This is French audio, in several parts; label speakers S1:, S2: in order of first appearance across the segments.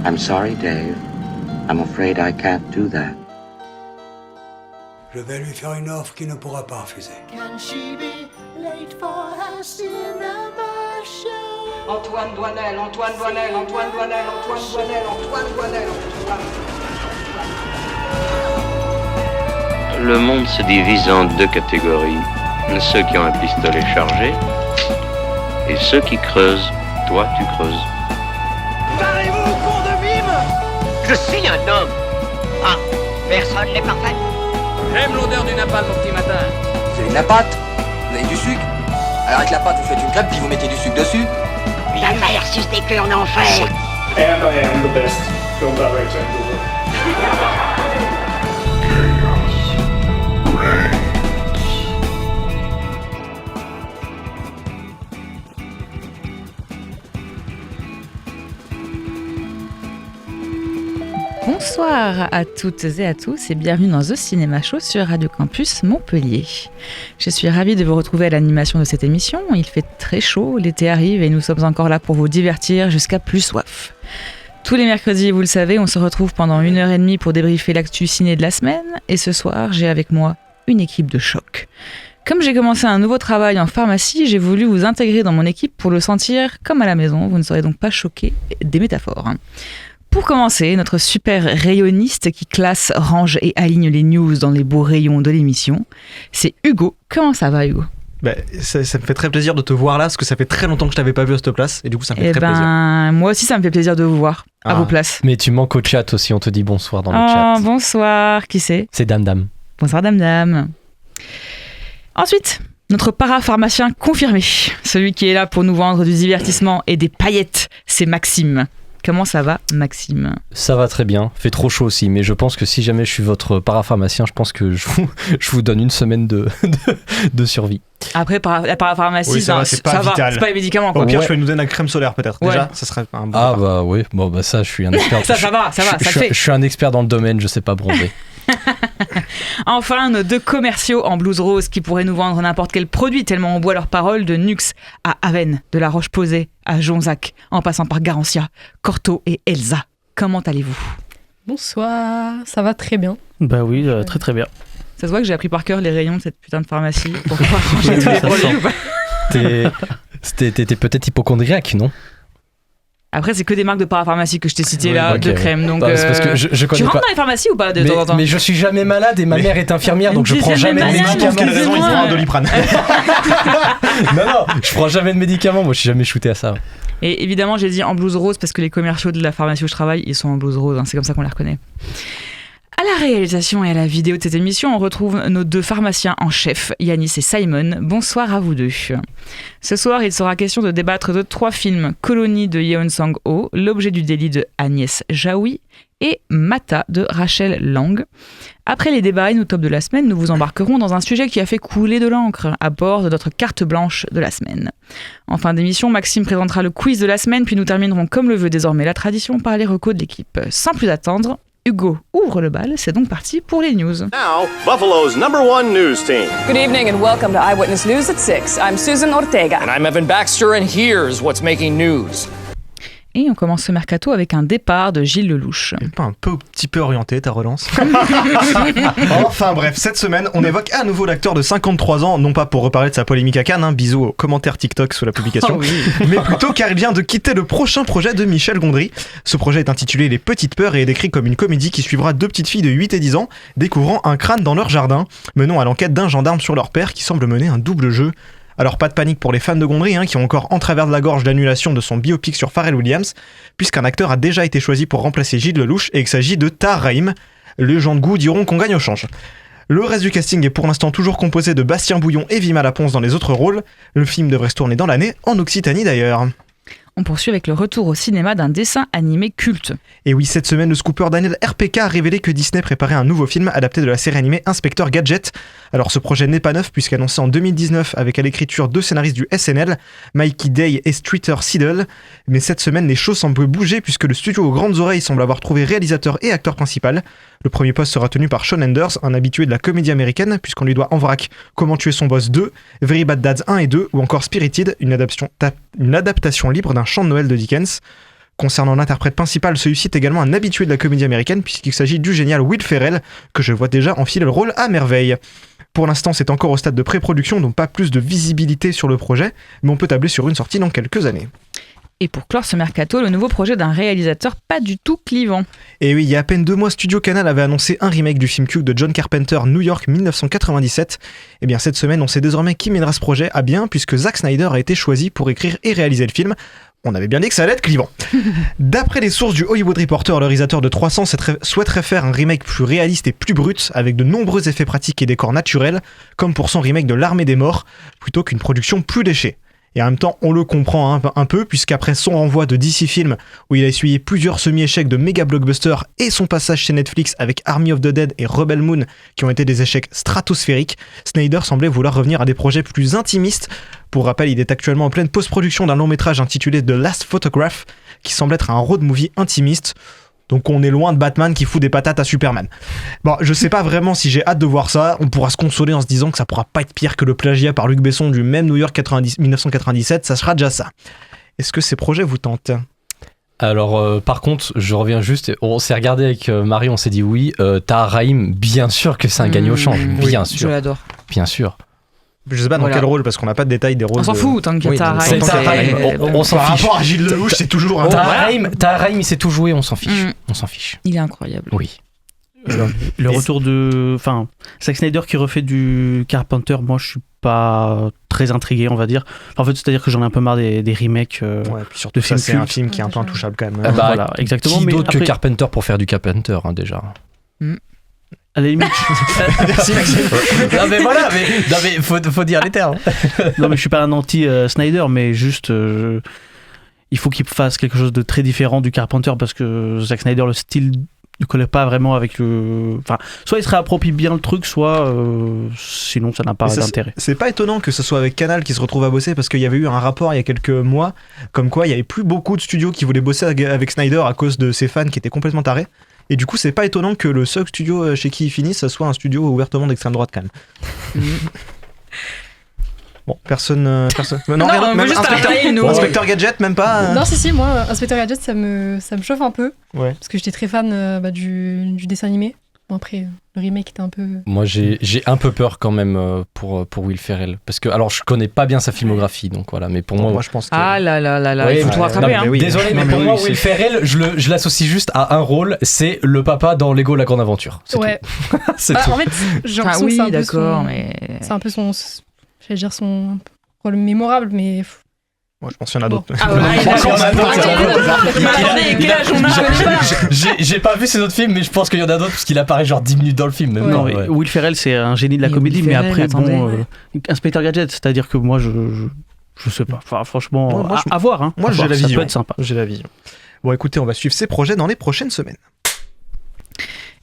S1: I'm sorry, Dave. I'm afraid I can't do that.
S2: Je vais lui faire une offre qu'il ne pourra pas refuser.
S3: Can she be late for her cinema show?
S4: Antoine Doinel, Antoine Doinel, Antoine Doinel, Antoine Doinel, Antoine Doinel, Antoine.
S5: Le monde se divise en deux catégories. Ceux qui ont un pistolet chargé et ceux qui creusent. Toi, tu creuses.
S4: Parlez-vous, con de mime!
S6: Je suis un homme. Ah, personne n'est parfait.
S4: J'aime l'odeur du napalm au petit matin.
S7: Vous avez de la pâte? Vous avez du sucre? Alors avec la pâte, vous faites une crêpe puis vous mettez du sucre dessus?
S6: La mère suce des queues en enfer.
S8: And I am the best film director in the world.
S9: Bonsoir à toutes et à tous et bienvenue dans The Cinéma Show sur Radio Campus Montpellier. Je suis ravie de vous retrouver à l'animation de cette émission. Il fait très chaud, l'été arrive et nous sommes encore là pour vous divertir jusqu'à plus soif. Tous les mercredis, vous le savez, on se retrouve pendant 1h30 pour débriefer l'actu ciné de la semaine et ce soir, j'ai avec moi une équipe de choc. Comme j'ai commencé un nouveau travail en pharmacie, j'ai voulu vous intégrer dans mon équipe pour le sentir comme à la maison. Vous ne serez donc pas choqués des métaphores. Pour commencer, notre super rayonniste qui classe, range et aligne les news dans les beaux rayons de l'émission, c'est Hugo. Comment ça va, Hugo ?
S10: Ça me fait très plaisir de te voir là, parce que ça fait très longtemps que je t'avais pas vu à cette place, et du coup ça me fait très plaisir.
S9: Moi aussi ça me fait plaisir de vous voir à vos places.
S11: Mais tu manques au chat aussi, on te dit bonsoir dans le chat.
S9: Bonsoir, qui c'est ?
S11: C'est Dame Dame.
S9: Bonsoir Dame Dame. Ensuite, notre parapharmacien confirmé, celui qui est là pour nous vendre du divertissement et des paillettes, c'est Maxime. Comment ça va, Maxime ?
S11: Ça va très bien, fait trop chaud aussi, mais je pense que si jamais je suis votre parapharmacien, je pense que je vous donne une semaine de survie.
S9: Après, la parapharmacie,
S10: oui,
S9: ça
S10: c'est pas vital.
S9: C'est pas les médicaments, quoi.
S10: Au pire, je vais nous donner la crème solaire peut-être. Ouais. Déjà, ça serait un bon.
S11: Bah oui, ça je suis un expert.
S9: ça va, ça le fait.
S11: Je suis un expert dans le domaine, je sais pas bronzer.
S9: Enfin, nos deux commerciaux en blouse rose qui pourraient nous vendre n'importe quel produit tellement on boit leurs paroles, de Nux à Aven, de La Roche-Posay à Jonzac, en passant par Garancia, Corto et Elsa. Comment allez-vous ?
S12: Bonsoir, ça va très bien.
S11: Bah oui, très très bien.
S9: Ça se voit que j'ai appris par cœur les rayons de cette putain de pharmacie pour pouvoir ranger tous les produits ou pas ?
S11: T'es peut-être hypocondriaque, non ?
S9: Après, c'est que des marques de parapharmacie que je t'ai citées là, okay, de crème. Donc,
S11: c'est parce que je connais
S9: tu rentres
S11: pas.
S9: dans les pharmacies ou pas de temps en temps ?
S11: Mais je suis jamais malade et ma mère est infirmière, donc je prends jamais de médicaments.
S10: Pour quelle raison il prend un Doliprane ?
S11: Non, je prends jamais de médicaments, moi je suis jamais shooté à ça.
S9: Et évidemment, j'ai dit en blouse rose parce que les commerciaux de la pharmacie où je travaille, ils sont en blouse rose, c'est comme ça qu'on les reconnaît. À la réalisation et à la vidéo de cette émission, on retrouve nos deux pharmaciens en chef, Yanis et Simon. Bonsoir à vous deux. Ce soir, il sera question de débattre de 3 films, Colonie de Yeon Sang-ho, L'objet du délit de Agnès Jaoui et Mata de Rachel Lang. Après les débats et nos tops de la semaine, nous vous embarquerons dans un sujet qui a fait couler de l'encre à bord de notre carte blanche de la semaine. En fin d'émission, Maxime présentera le quiz de la semaine, puis nous terminerons comme le veut désormais la tradition par les recos de l'équipe. Sans plus attendre, Hugo ouvre le bal, c'est donc parti pour les news.
S13: Now, Buffalo's #1 news team.
S14: Good evening and welcome to Eyewitness News at 6. I'm Susan Ortega.
S15: And I'm Evan Baxter and here's what's making news.
S9: Et on commence ce mercato avec un départ de Gilles Lelouch.
S10: Pas un petit peu orienté ta relance. Enfin bref, cette semaine, on évoque à nouveau l'acteur de 53 ans, non pas pour reparler de sa polémique à Cannes, bisous aux commentaires TikTok sous la publication, mais plutôt car il vient de quitter le prochain projet de Michel Gondry. Ce projet est intitulé Les Petites Peurs et est décrit comme une comédie qui suivra 2 petites filles de 8 et 10 ans découvrant un crâne dans leur jardin, menant à l'enquête d'un gendarme sur leur père qui semble mener un double jeu. Alors pas de panique pour les fans de Gondry qui ont encore en travers de la gorge l'annulation de son biopic sur Pharrell Williams, puisqu'un acteur a déjà été choisi pour remplacer Gilles Lelouch et qu'il s'agit de Tahar Rahim. Les gens de goût diront qu'on gagne au change. Le reste du casting est pour l'instant toujours composé de Bastien Bouillon et Vima Laponce dans les autres rôles. Le film devrait se tourner dans l'année, en Occitanie d'ailleurs.
S9: On poursuit avec le retour au cinéma d'un dessin animé culte.
S10: Et oui, cette semaine, le scooper Daniel RPK a révélé que Disney préparait un nouveau film adapté de la série animée Inspecteur Gadget. Alors ce projet n'est pas neuf puisqu'annoncé en 2019 avec à l'écriture 2 scénaristes du SNL, Mikey Day et Streeter Siddle. Mais cette semaine, les choses semblent bouger puisque le studio aux grandes oreilles semble avoir trouvé réalisateur et acteur principal. Le premier poste sera tenu par Shawn Anders, un habitué de la comédie américaine, puisqu'on lui doit En vrac, Comment tuer son boss 2, Very Bad Dads 1 et 2, ou encore Spirited, une adaptation libre d'un chant de Noël de Dickens. Concernant l'interprète principal, celui-ci est également un habitué de la comédie américaine puisqu'il s'agit du génial Will Ferrell que je vois déjà enfiler le rôle à merveille. Pour l'instant, c'est encore au stade de pré-production, donc pas plus de visibilité sur le projet, mais on peut tabler sur une sortie dans quelques années.
S9: Et pour clore ce mercato, le nouveau projet d'un réalisateur pas du tout clivant.
S10: Et oui, il y a à peine 2 mois, Studio Canal avait annoncé un remake du film culte de John Carpenter, New York 1997. Et bien cette semaine, on sait désormais qui mènera ce projet à bien, puisque Zack Snyder a été choisi pour écrire et réaliser le film. On avait bien dit que ça allait être clivant. D'après les sources du Hollywood Reporter, le réalisateur de 300 souhaiterait faire un remake plus réaliste et plus brut, avec de nombreux effets pratiques et décors naturels, comme pour son remake de L'Armée des Morts, plutôt qu'une production plus léchée. Et en même temps, on le comprend un peu, puisqu'après son renvoi de DC Films, où il a essuyé plusieurs semi-échecs de méga blockbusters, et son passage chez Netflix avec Army of the Dead et Rebel Moon, qui ont été des échecs stratosphériques, Snyder semblait vouloir revenir à des projets plus intimistes. Pour rappel, il est actuellement en pleine post-production d'un long-métrage intitulé The Last Photograph, qui semble être un road movie intimiste. Donc on est loin de Batman qui fout des patates à Superman. Bon, je sais pas vraiment si j'ai hâte de voir ça. On pourra se consoler en se disant que ça pourra pas être pire que le plagiat par Luc Besson du même New York 1997. Ça sera déjà ça. Est-ce que ces projets vous tentent ?
S11: Alors, par contre, je reviens juste. On s'est regardé avec Marie, on s'est dit oui. Tahar Rahim, bien sûr que c'est un gagnant au change. Bien sûr.
S9: Je l'adore.
S11: Bien sûr.
S10: Je sais pas dans quel rôle, parce qu'on n'a pas de détails des rôles.
S9: On s'en fout, tant que Tahar Rahim.
S11: On s'en
S10: par
S11: fiche.
S10: rapport à Gilles Lelouch, c'est toujours un.
S11: Tahar Rahim, il s'est tout joué, on s'en fiche. On s'en fiche.
S9: Il est incroyable.
S11: Oui.
S16: Le retour de. Enfin, Zack Snyder qui refait du Carpenter, moi je suis pas très intrigué, on va dire. En fait, c'est-à-dire que j'en ai un peu marre des remakes
S10: puis surtout
S16: de films.
S10: C'est un film qui est un peu intouchable quand même.
S16: Voilà, exactement.
S11: Qui
S16: mais
S11: d'autre
S16: après...
S11: que Carpenter pour faire du Carpenter, déjà.
S16: À la limite.
S10: Merci Maxime.
S11: Non mais voilà, mais faut dire les termes.
S16: Non mais je suis pas un anti-Snyder, mais juste il faut qu'il fasse quelque chose de très différent du Carpenter parce que Zack Snyder, le style ne collait pas vraiment avec le. Enfin, soit il se réapproprie bien le truc, soit sinon ça n'a pas d'intérêt.
S10: C'est pas étonnant que ce soit avec Canal qui se retrouve à bosser parce qu'il y avait eu un rapport il y a quelques mois comme quoi il y avait plus beaucoup de studios qui voulaient bosser avec Snyder à cause de ses fans qui étaient complètement tarés. Et du coup, c'est pas étonnant que le seul studio chez qui il finisse, ça soit un studio ouvertement d'extrême droite quand même. Bon, personne. Non, rien, même Inspecteur Gadget, même pas.
S12: Non, si, moi, Inspecteur Gadget, ça me chauffe un peu.
S10: Ouais.
S12: Parce que j'étais très fan du dessin animé. Bon, après, le remake était un peu.
S11: Moi, j'ai un peu peur quand même pour Will Ferrell. Parce que, alors, je connais pas bien sa filmographie, donc voilà, mais pour moi.
S10: Je pense que.
S9: Ah là là là là,
S11: ouais,
S9: il faut tout rattraper.
S11: Non,
S10: oui.
S11: Désolé, mais pour moi, Will Ferrell, je l'associe juste à un rôle, c'est le papa dans Lego La Grande Aventure. C'est
S12: ouais.
S11: tout. C'est tout.
S12: En fait, j'ai l'impression que c'est un peu
S9: d'accord, mais.
S12: C'est un peu son rôle mémorable, mais.
S10: Moi, je pense qu'il y en a d'autres.
S9: Ah ouais,
S11: j'ai pas vu ces autres films, mais je pense qu'il y en a d'autres parce qu'il apparaît genre 10 minutes dans le film. Même
S16: non,
S11: ouais.
S16: Will Ferrell, c'est un génie de la comédie, mais après, Inspecteur Gadget, c'est-à-dire que moi, je sais pas. Enfin, franchement, à voir. Hein.
S10: Moi, j'ai la vision.
S16: Ça peut être sympa.
S10: J'ai la vision. Bon, écoutez, on va suivre ces projets dans les prochaines semaines.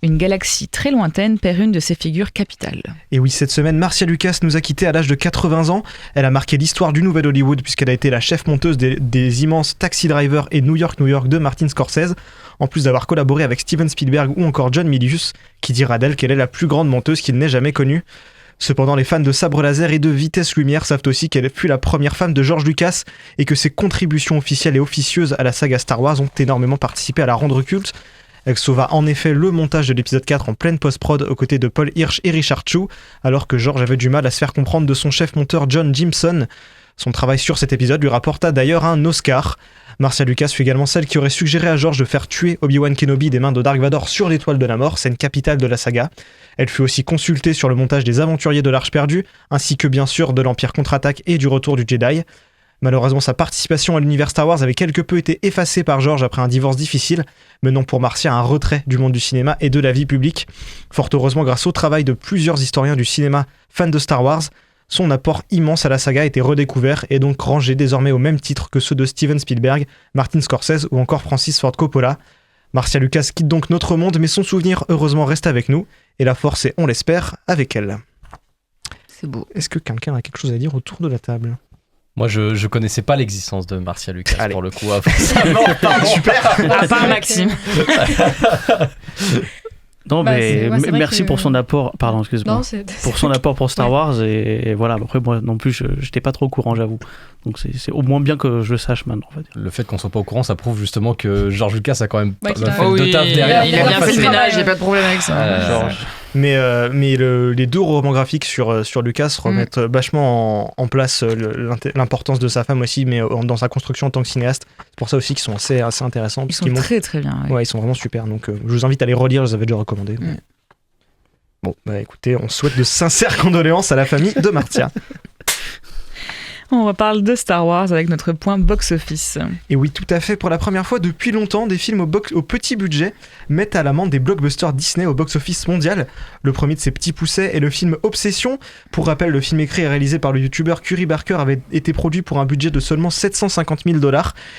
S9: Une galaxie très lointaine perd une de ses figures capitales.
S10: Et oui, cette semaine, Marcia Lucas nous a quittés à l'âge de 80 ans. Elle a marqué l'histoire du nouvel Hollywood puisqu'elle a été la chef monteuse des immenses Taxi Driver et New York de Martin Scorsese, en plus d'avoir collaboré avec Steven Spielberg ou encore John Milius, qui dira d'elle qu'elle est la plus grande monteuse qu'il n'ait jamais connue. Cependant, les fans de sabre laser et de vitesse lumière savent aussi qu'elle fut la première femme de George Lucas et que ses contributions officielles et officieuses à la saga Star Wars ont énormément participé à la rendre culte. Elle sauva en effet le montage de l'épisode 4 en pleine post-prod aux côtés de Paul Hirsch et Richard Chu, alors que George avait du mal à se faire comprendre de son chef monteur John Jimson. Son travail sur cet épisode lui rapporta d'ailleurs un Oscar. Marcia Lucas fut également celle qui aurait suggéré à George de faire tuer Obi-Wan Kenobi des mains de Dark Vador sur l'étoile de la mort, scène capitale de la saga. Elle fut aussi consultée sur le montage des Aventuriers de l'Arche perdue, ainsi que bien sûr de l'Empire contre-attaque et du Retour du Jedi. Malheureusement, sa participation à l'univers Star Wars avait quelque peu été effacée par George après un divorce difficile, menant pour Marcia à un retrait du monde du cinéma et de la vie publique. Fort heureusement, grâce au travail de plusieurs historiens du cinéma fans de Star Wars, son apport immense à la saga a été redécouvert et donc rangé désormais au même titre que ceux de Steven Spielberg, Martin Scorsese ou encore Francis Ford Coppola. Marcia Lucas quitte donc notre monde, mais son souvenir heureusement reste avec nous, et la force est, on l'espère, avec elle.
S9: C'est beau.
S10: Est-ce que quelqu'un a quelque chose à dire autour de la table ?
S11: Moi, je connaissais pas l'existence de Marcia Lucas pour le coup.
S10: Super.
S9: À part Maxime.
S16: Non,
S12: Bah,
S16: mais
S12: c'est vrai
S16: merci
S12: que-
S16: pour son apport. Pardon, excuse-moi.
S12: Non, c'est-
S16: Pour son apport pour Star Wars et voilà. Après, moi non plus, j'étais pas trop au courant, j'avoue. Donc c'est au moins bien que je le sache maintenant. On va dire.
S11: Le fait qu'on soit pas au courant, ça prouve justement que George Lucas a quand même
S12: Ouais, qu'il a-
S11: fait
S9: Oh
S11: de
S9: oui,
S11: taf derrière.
S9: il a bien fait le ménage, il n'y a pas de problème avec ça.
S10: Mais les deux romans graphiques sur Lucas remettent vachement en place l'importance de sa femme aussi, mais dans sa construction en tant que cinéaste. C'est pour ça aussi qu'ils sont assez intéressants.
S9: Ils
S10: parce
S9: sont
S10: qu'ils
S9: très très bien.
S10: montrent- Ouais, ils sont vraiment super. Donc je vous invite à les relire, je les avais déjà recommandés. mais- Bon, bah écoutez, on souhaite de sincères condoléances à la famille de Martia.
S9: On reparle de Star Wars avec notre point box-office.
S10: Et oui, tout à fait. Pour la première fois depuis longtemps, des films au petit budget mettent à l'amende des blockbusters Disney au box-office mondial. Le premier de ces petits poussets est le film Obsession. Pour rappel, le film écrit et réalisé par le youtubeur Curry Barker avait été produit pour un budget de seulement $750 000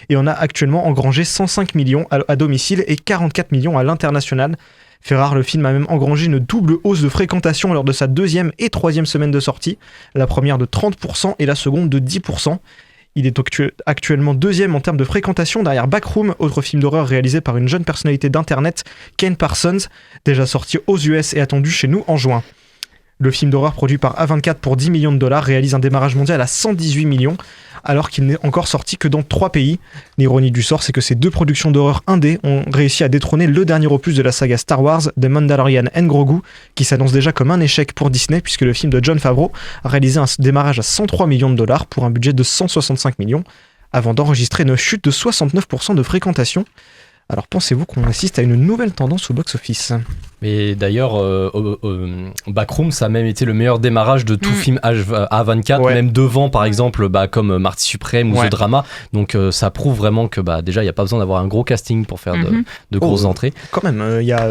S10: et on a actuellement engrangé 105 millions à domicile et 44 millions à l'international. Fait rare, le film a même engrangé une double hausse de fréquentation lors de sa deuxième et troisième semaine de sortie, la première de 30% et la seconde de 10%. Il est actuellement deuxième en termes de fréquentation derrière Backroom, autre film d'horreur réalisé par une jeune personnalité d'internet, Ken Parsons, déjà sorti aux US et attendu chez nous en juin. Le film d'horreur produit par A24 pour $10 millions réalise un démarrage mondial à 118 millions, alors qu'il n'est encore sorti que dans 3 pays. L'ironie du sort, c'est que ces deux productions d'horreur indé ont réussi à détrôner le dernier opus de la saga Star Wars, The Mandalorian and Grogu, qui s'annonce déjà comme un échec pour Disney, puisque le film de Jon Favreau a réalisé un démarrage à 103 millions de dollars pour un budget de 165 millions, avant d'enregistrer une chute de 69% de fréquentation. Alors pensez-vous qu'on assiste à une nouvelle tendance au box-office ?
S11: Mais d'ailleurs, Backroom, ça a même été le meilleur démarrage de tout film A24, même devant, par exemple, comme Marty Suprême ou The Drama. Donc ça prouve vraiment que déjà, il n'y a pas besoin d'avoir un gros casting pour faire de grosses entrées.
S10: Quand même, il y a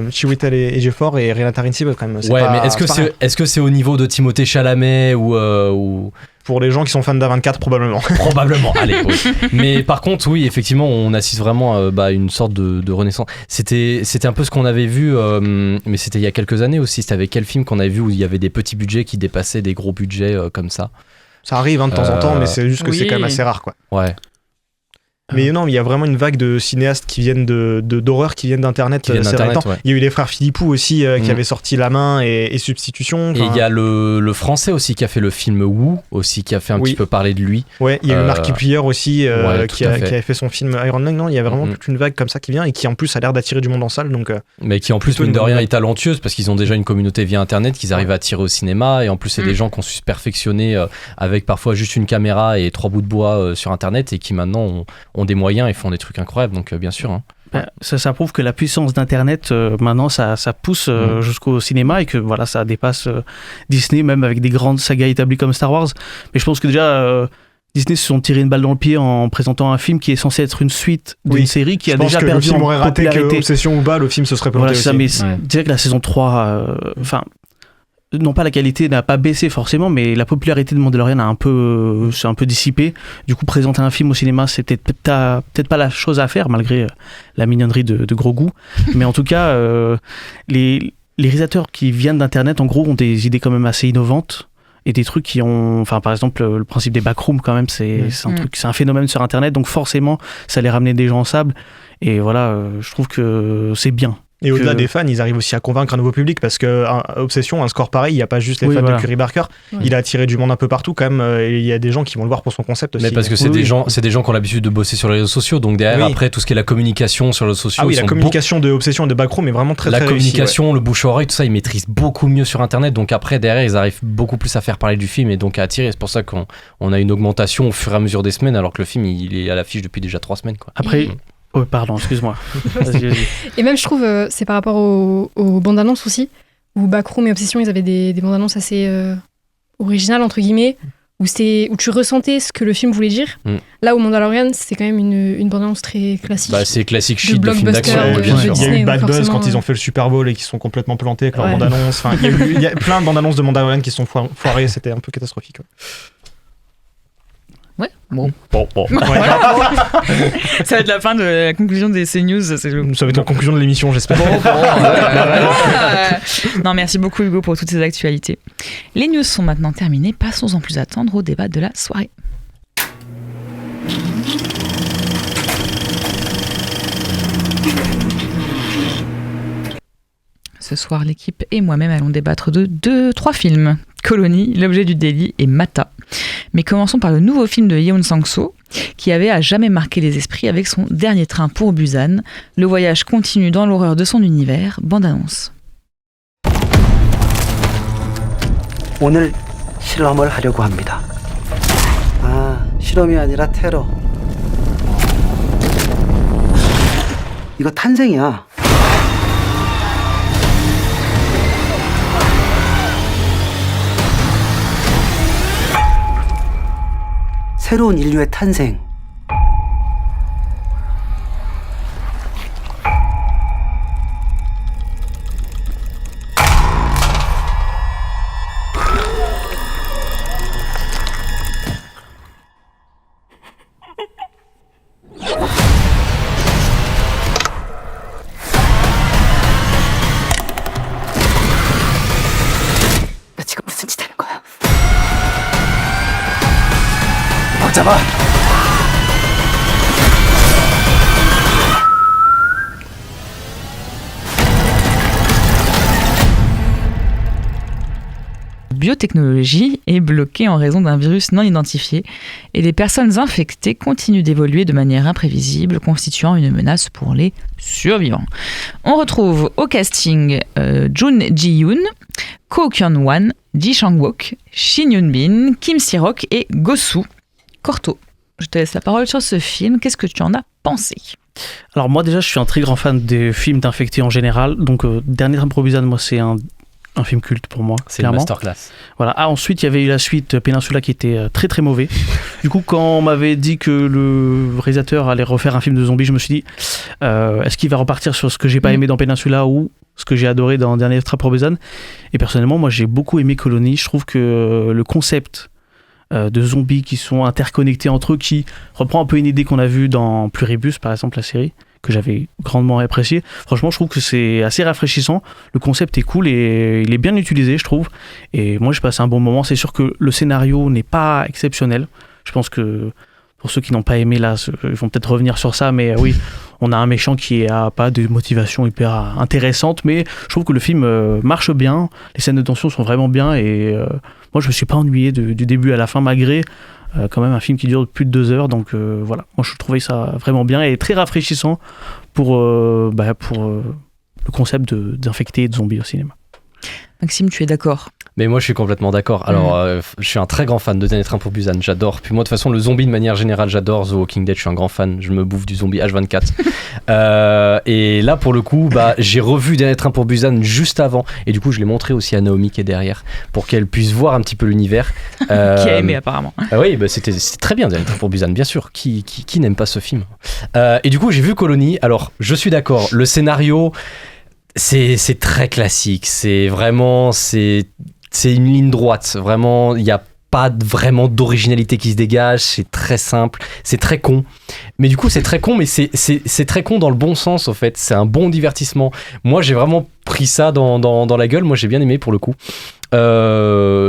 S10: Chiwetel Ejiofor et Renata Rinsibe quand même.
S11: Ouais, mais est-ce que c'est au niveau de Timothée Chalamet ou...
S10: Pour les gens qui sont fans d'A24, probablement.
S11: Probablement, allez, oui. Mais par contre, oui, effectivement, on assiste vraiment à une sorte de renaissance. C'était un peu ce qu'on avait vu, mais c'était il y a quelques années aussi. C'était avec quel film qu'on avait vu où il y avait des petits budgets qui dépassaient des gros budgets comme ça.
S10: Ça arrive de temps en temps, mais c'est juste que c'est quand même assez rare, quoi.
S11: Ouais.
S10: Mais non, il y a vraiment une vague de cinéastes qui viennent d'horreur, qui viennent d'Internet. Ces derniers temps. Il y a eu les frères Philippou aussi qui avaient sorti La Main et Substitution.
S11: Et il y a le français aussi qui a fait le film Woo, aussi qui a fait un petit peu parler de lui.
S10: Ouais, il y a eu Marc Piplier aussi qui avait fait son film Iron Man. Non, il y a vraiment toute une vague comme ça qui vient et qui en plus a l'air d'attirer du monde en salle. Donc,
S11: mais qui en plus, mine de rien, est talentueuse parce qu'ils ont déjà une communauté via Internet qu'ils arrivent à attirer au cinéma. Et en plus, c'est des gens qui ont su se perfectionner avec parfois juste une caméra et 3 bouts de bois sur Internet et qui maintenant ont des moyens et font des trucs incroyables, donc bien sûr. Hein.
S16: Ça prouve que la puissance d'Internet, maintenant, ça pousse jusqu'au cinéma et que voilà, ça dépasse Disney, même avec des grandes sagas établies comme Star Wars. Mais je pense que déjà, Disney se sont tiré une balle dans le pied en présentant un film qui est censé être une suite d'une série qui a déjà perdu en popularité.
S10: Le film aurait raté que Obsession ou pas, le film se serait planté aussi.
S16: Mais je dirais que la saison 3, non pas la qualité n'a pas baissé forcément, mais la popularité de Mandalorian s'est un peu dissipée. Du coup, présenter un film au cinéma, c'était peut-être pas la chose à faire, malgré la mignonnerie de Grogu. Mais en tout cas, les réalisateurs qui viennent d'Internet, en gros, ont des idées quand même assez innovantes. Et des trucs qui ont... Enfin, par exemple, le principe des backrooms, quand même, c'est un phénomène sur Internet. Donc forcément, ça allait ramener des gens en sable. Et voilà, je trouve que c'est bien.
S10: Et au-delà des fans, ils arrivent aussi à convaincre un nouveau public parce que Obsession, un score pareil, il n'y a pas juste les fans de Curry Barker, il a attiré du monde un peu partout quand même, et il y a des gens qui vont le voir pour son concept aussi.
S11: Mais parce que c'est des gens qui ont l'habitude de bosser sur les réseaux sociaux, donc derrière après tout ce qui est la communication sur les réseaux sociaux.
S10: Ah oui, la communication de Obsession et de Backroom est vraiment très
S11: la
S10: très
S11: communication,
S10: réussie,
S11: le bouche-oreille, tout ça, ils maîtrisent beaucoup mieux sur Internet, donc après derrière ils arrivent beaucoup plus à faire parler du film et donc à attirer. C'est pour ça qu'on a une augmentation au fur et à mesure des semaines, alors que le film il est à l'affiche depuis déjà 3 semaines, quoi.
S16: Après. Oh, pardon, excuse-moi. Vas-y.
S12: Et même, je trouve, c'est par rapport aux bandes annonces aussi, où Backroom et Obsession, ils avaient des bandes annonces assez originales, entre guillemets, où tu ressentais ce que le film voulait dire. Là, au Mandalorian, c'est quand même une bande annonce très classique.
S11: C'est classique shit de film d'action, bien sûr.
S10: Il y a eu Bad Buzz quand ils ont fait le Super Bowl et qui sont complètement plantés avec leur bande annonce. Enfin, il y a plein de bandes annonces de Mandalorian qui sont foirées, c'était un peu catastrophique.
S9: Ouais, bon.
S10: Voilà.
S9: Ça va être la fin de la conclusion des CNews.
S10: Ça va être la conclusion de l'émission, j'espère.
S9: Non, merci beaucoup Hugo pour toutes ces actualités. Les news sont maintenant terminées. Passons sans plus attendre au débat de la soirée. Ce soir, l'équipe et moi-même allons débattre de 3 films. Colony, L'objet du délit et Mata. Mais commençons par le nouveau film de Yeon Sang-soo, qui avait à jamais marqué les esprits avec son dernier train pour Busan. Le voyage continue dans l'horreur de son univers. Bande-annonce.
S17: 오늘 실험을 하려고 합니다. 아, 실험이 아니라 테러. 이거 탄생이야. 새로운 인류의 탄생.
S3: 너 지금 무슨 짓 하는 거야?
S17: 잡아.
S9: Biotechnologie est bloquée en raison d'un virus non identifié et les personnes infectées continuent d'évoluer de manière imprévisible, constituant une menace pour les survivants. On retrouve au casting Jun Ji-yoon, Ko Kyun-wan, Ji Chang-wook, Shin Yun-bin, Kim Si-rock et Go-soo. Corto, je te laisse la parole sur ce film. Qu'est-ce que tu en as pensé ?
S16: Alors moi déjà, je suis un très grand fan des films d'infectés en général. Donc Dernier train pour Busan, moi c'est un film culte pour moi.
S11: C'est une masterclass.
S16: Voilà. Ah, ensuite, il y avait eu la suite Peninsula qui était très très mauvais. Du coup, quand on m'avait dit que le réalisateur allait refaire un film de zombies, je me suis dit, est-ce qu'il va repartir sur ce que j'ai pas aimé dans Peninsula ou ce que j'ai adoré dans Dernier train pour Busan ? Et personnellement, moi j'ai beaucoup aimé Colony. Je trouve que le concept de zombies qui sont interconnectés entre eux, qui reprend un peu une idée qu'on a vue dans Pluribus, par exemple, la série, que j'avais grandement apprécié. Franchement, je trouve que c'est assez rafraîchissant. Le concept est cool et il est bien utilisé, je trouve. Et moi, j'ai passé un bon moment. C'est sûr que le scénario n'est pas exceptionnel. Je pense que pour ceux qui n'ont pas aimé, là, ils vont peut-être revenir sur ça. Mais oui, on a un méchant qui n'a pas de motivation hyper intéressante. Mais je trouve que le film marche bien. Les scènes de tension sont vraiment bien. Et moi, je ne me suis pas ennuyé du début à la fin, malgré quand même un film qui dure plus de 2 heures. Donc voilà, moi je trouvais ça vraiment bien et très rafraîchissant pour le concept d'infectés et de zombies au cinéma.
S9: Maxime, tu es d'accord ?
S11: Mais moi je suis complètement d'accord. Alors je suis un très grand fan de Dernier train pour Busan, j'adore. Puis moi de toute façon le zombie de manière générale j'adore. The Walking Dead, je suis un grand fan, je me bouffe du zombie H24. Et là pour le coup j'ai revu Dernier train pour Busan juste avant et du coup je l'ai montré aussi à Naomi qui est derrière pour qu'elle puisse voir un petit peu l'univers.
S9: Qui a aimé apparemment.
S11: Oui, c'était très bien Dernier train pour Busan, bien sûr. Qui n'aime pas ce film et du coup j'ai vu Colony. Alors je suis d'accord, le scénario c'est très classique, c'est vraiment c'est une ligne droite, vraiment, il n'y a pas vraiment d'originalité qui se dégage, c'est très simple, c'est très con. Mais du coup, c'est très con, mais c'est très con dans le bon sens, en fait. C'est un bon divertissement. Moi, j'ai vraiment pris ça dans la gueule. Moi, j'ai bien aimé, pour le coup. Je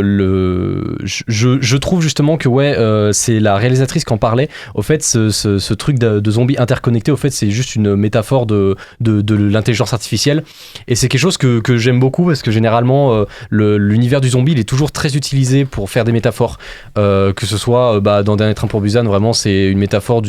S11: trouve justement que c'est la réalisatrice qui en parlait. Au fait, ce truc de zombies interconnectés, au fait, c'est juste une métaphore de l'intelligence artificielle. Et c'est quelque chose que j'aime beaucoup parce que généralement, l'univers du zombie, il est toujours très utilisé pour faire des métaphores. Que ce soit dans Dernier train pour Busan, vraiment, c'est une métaphore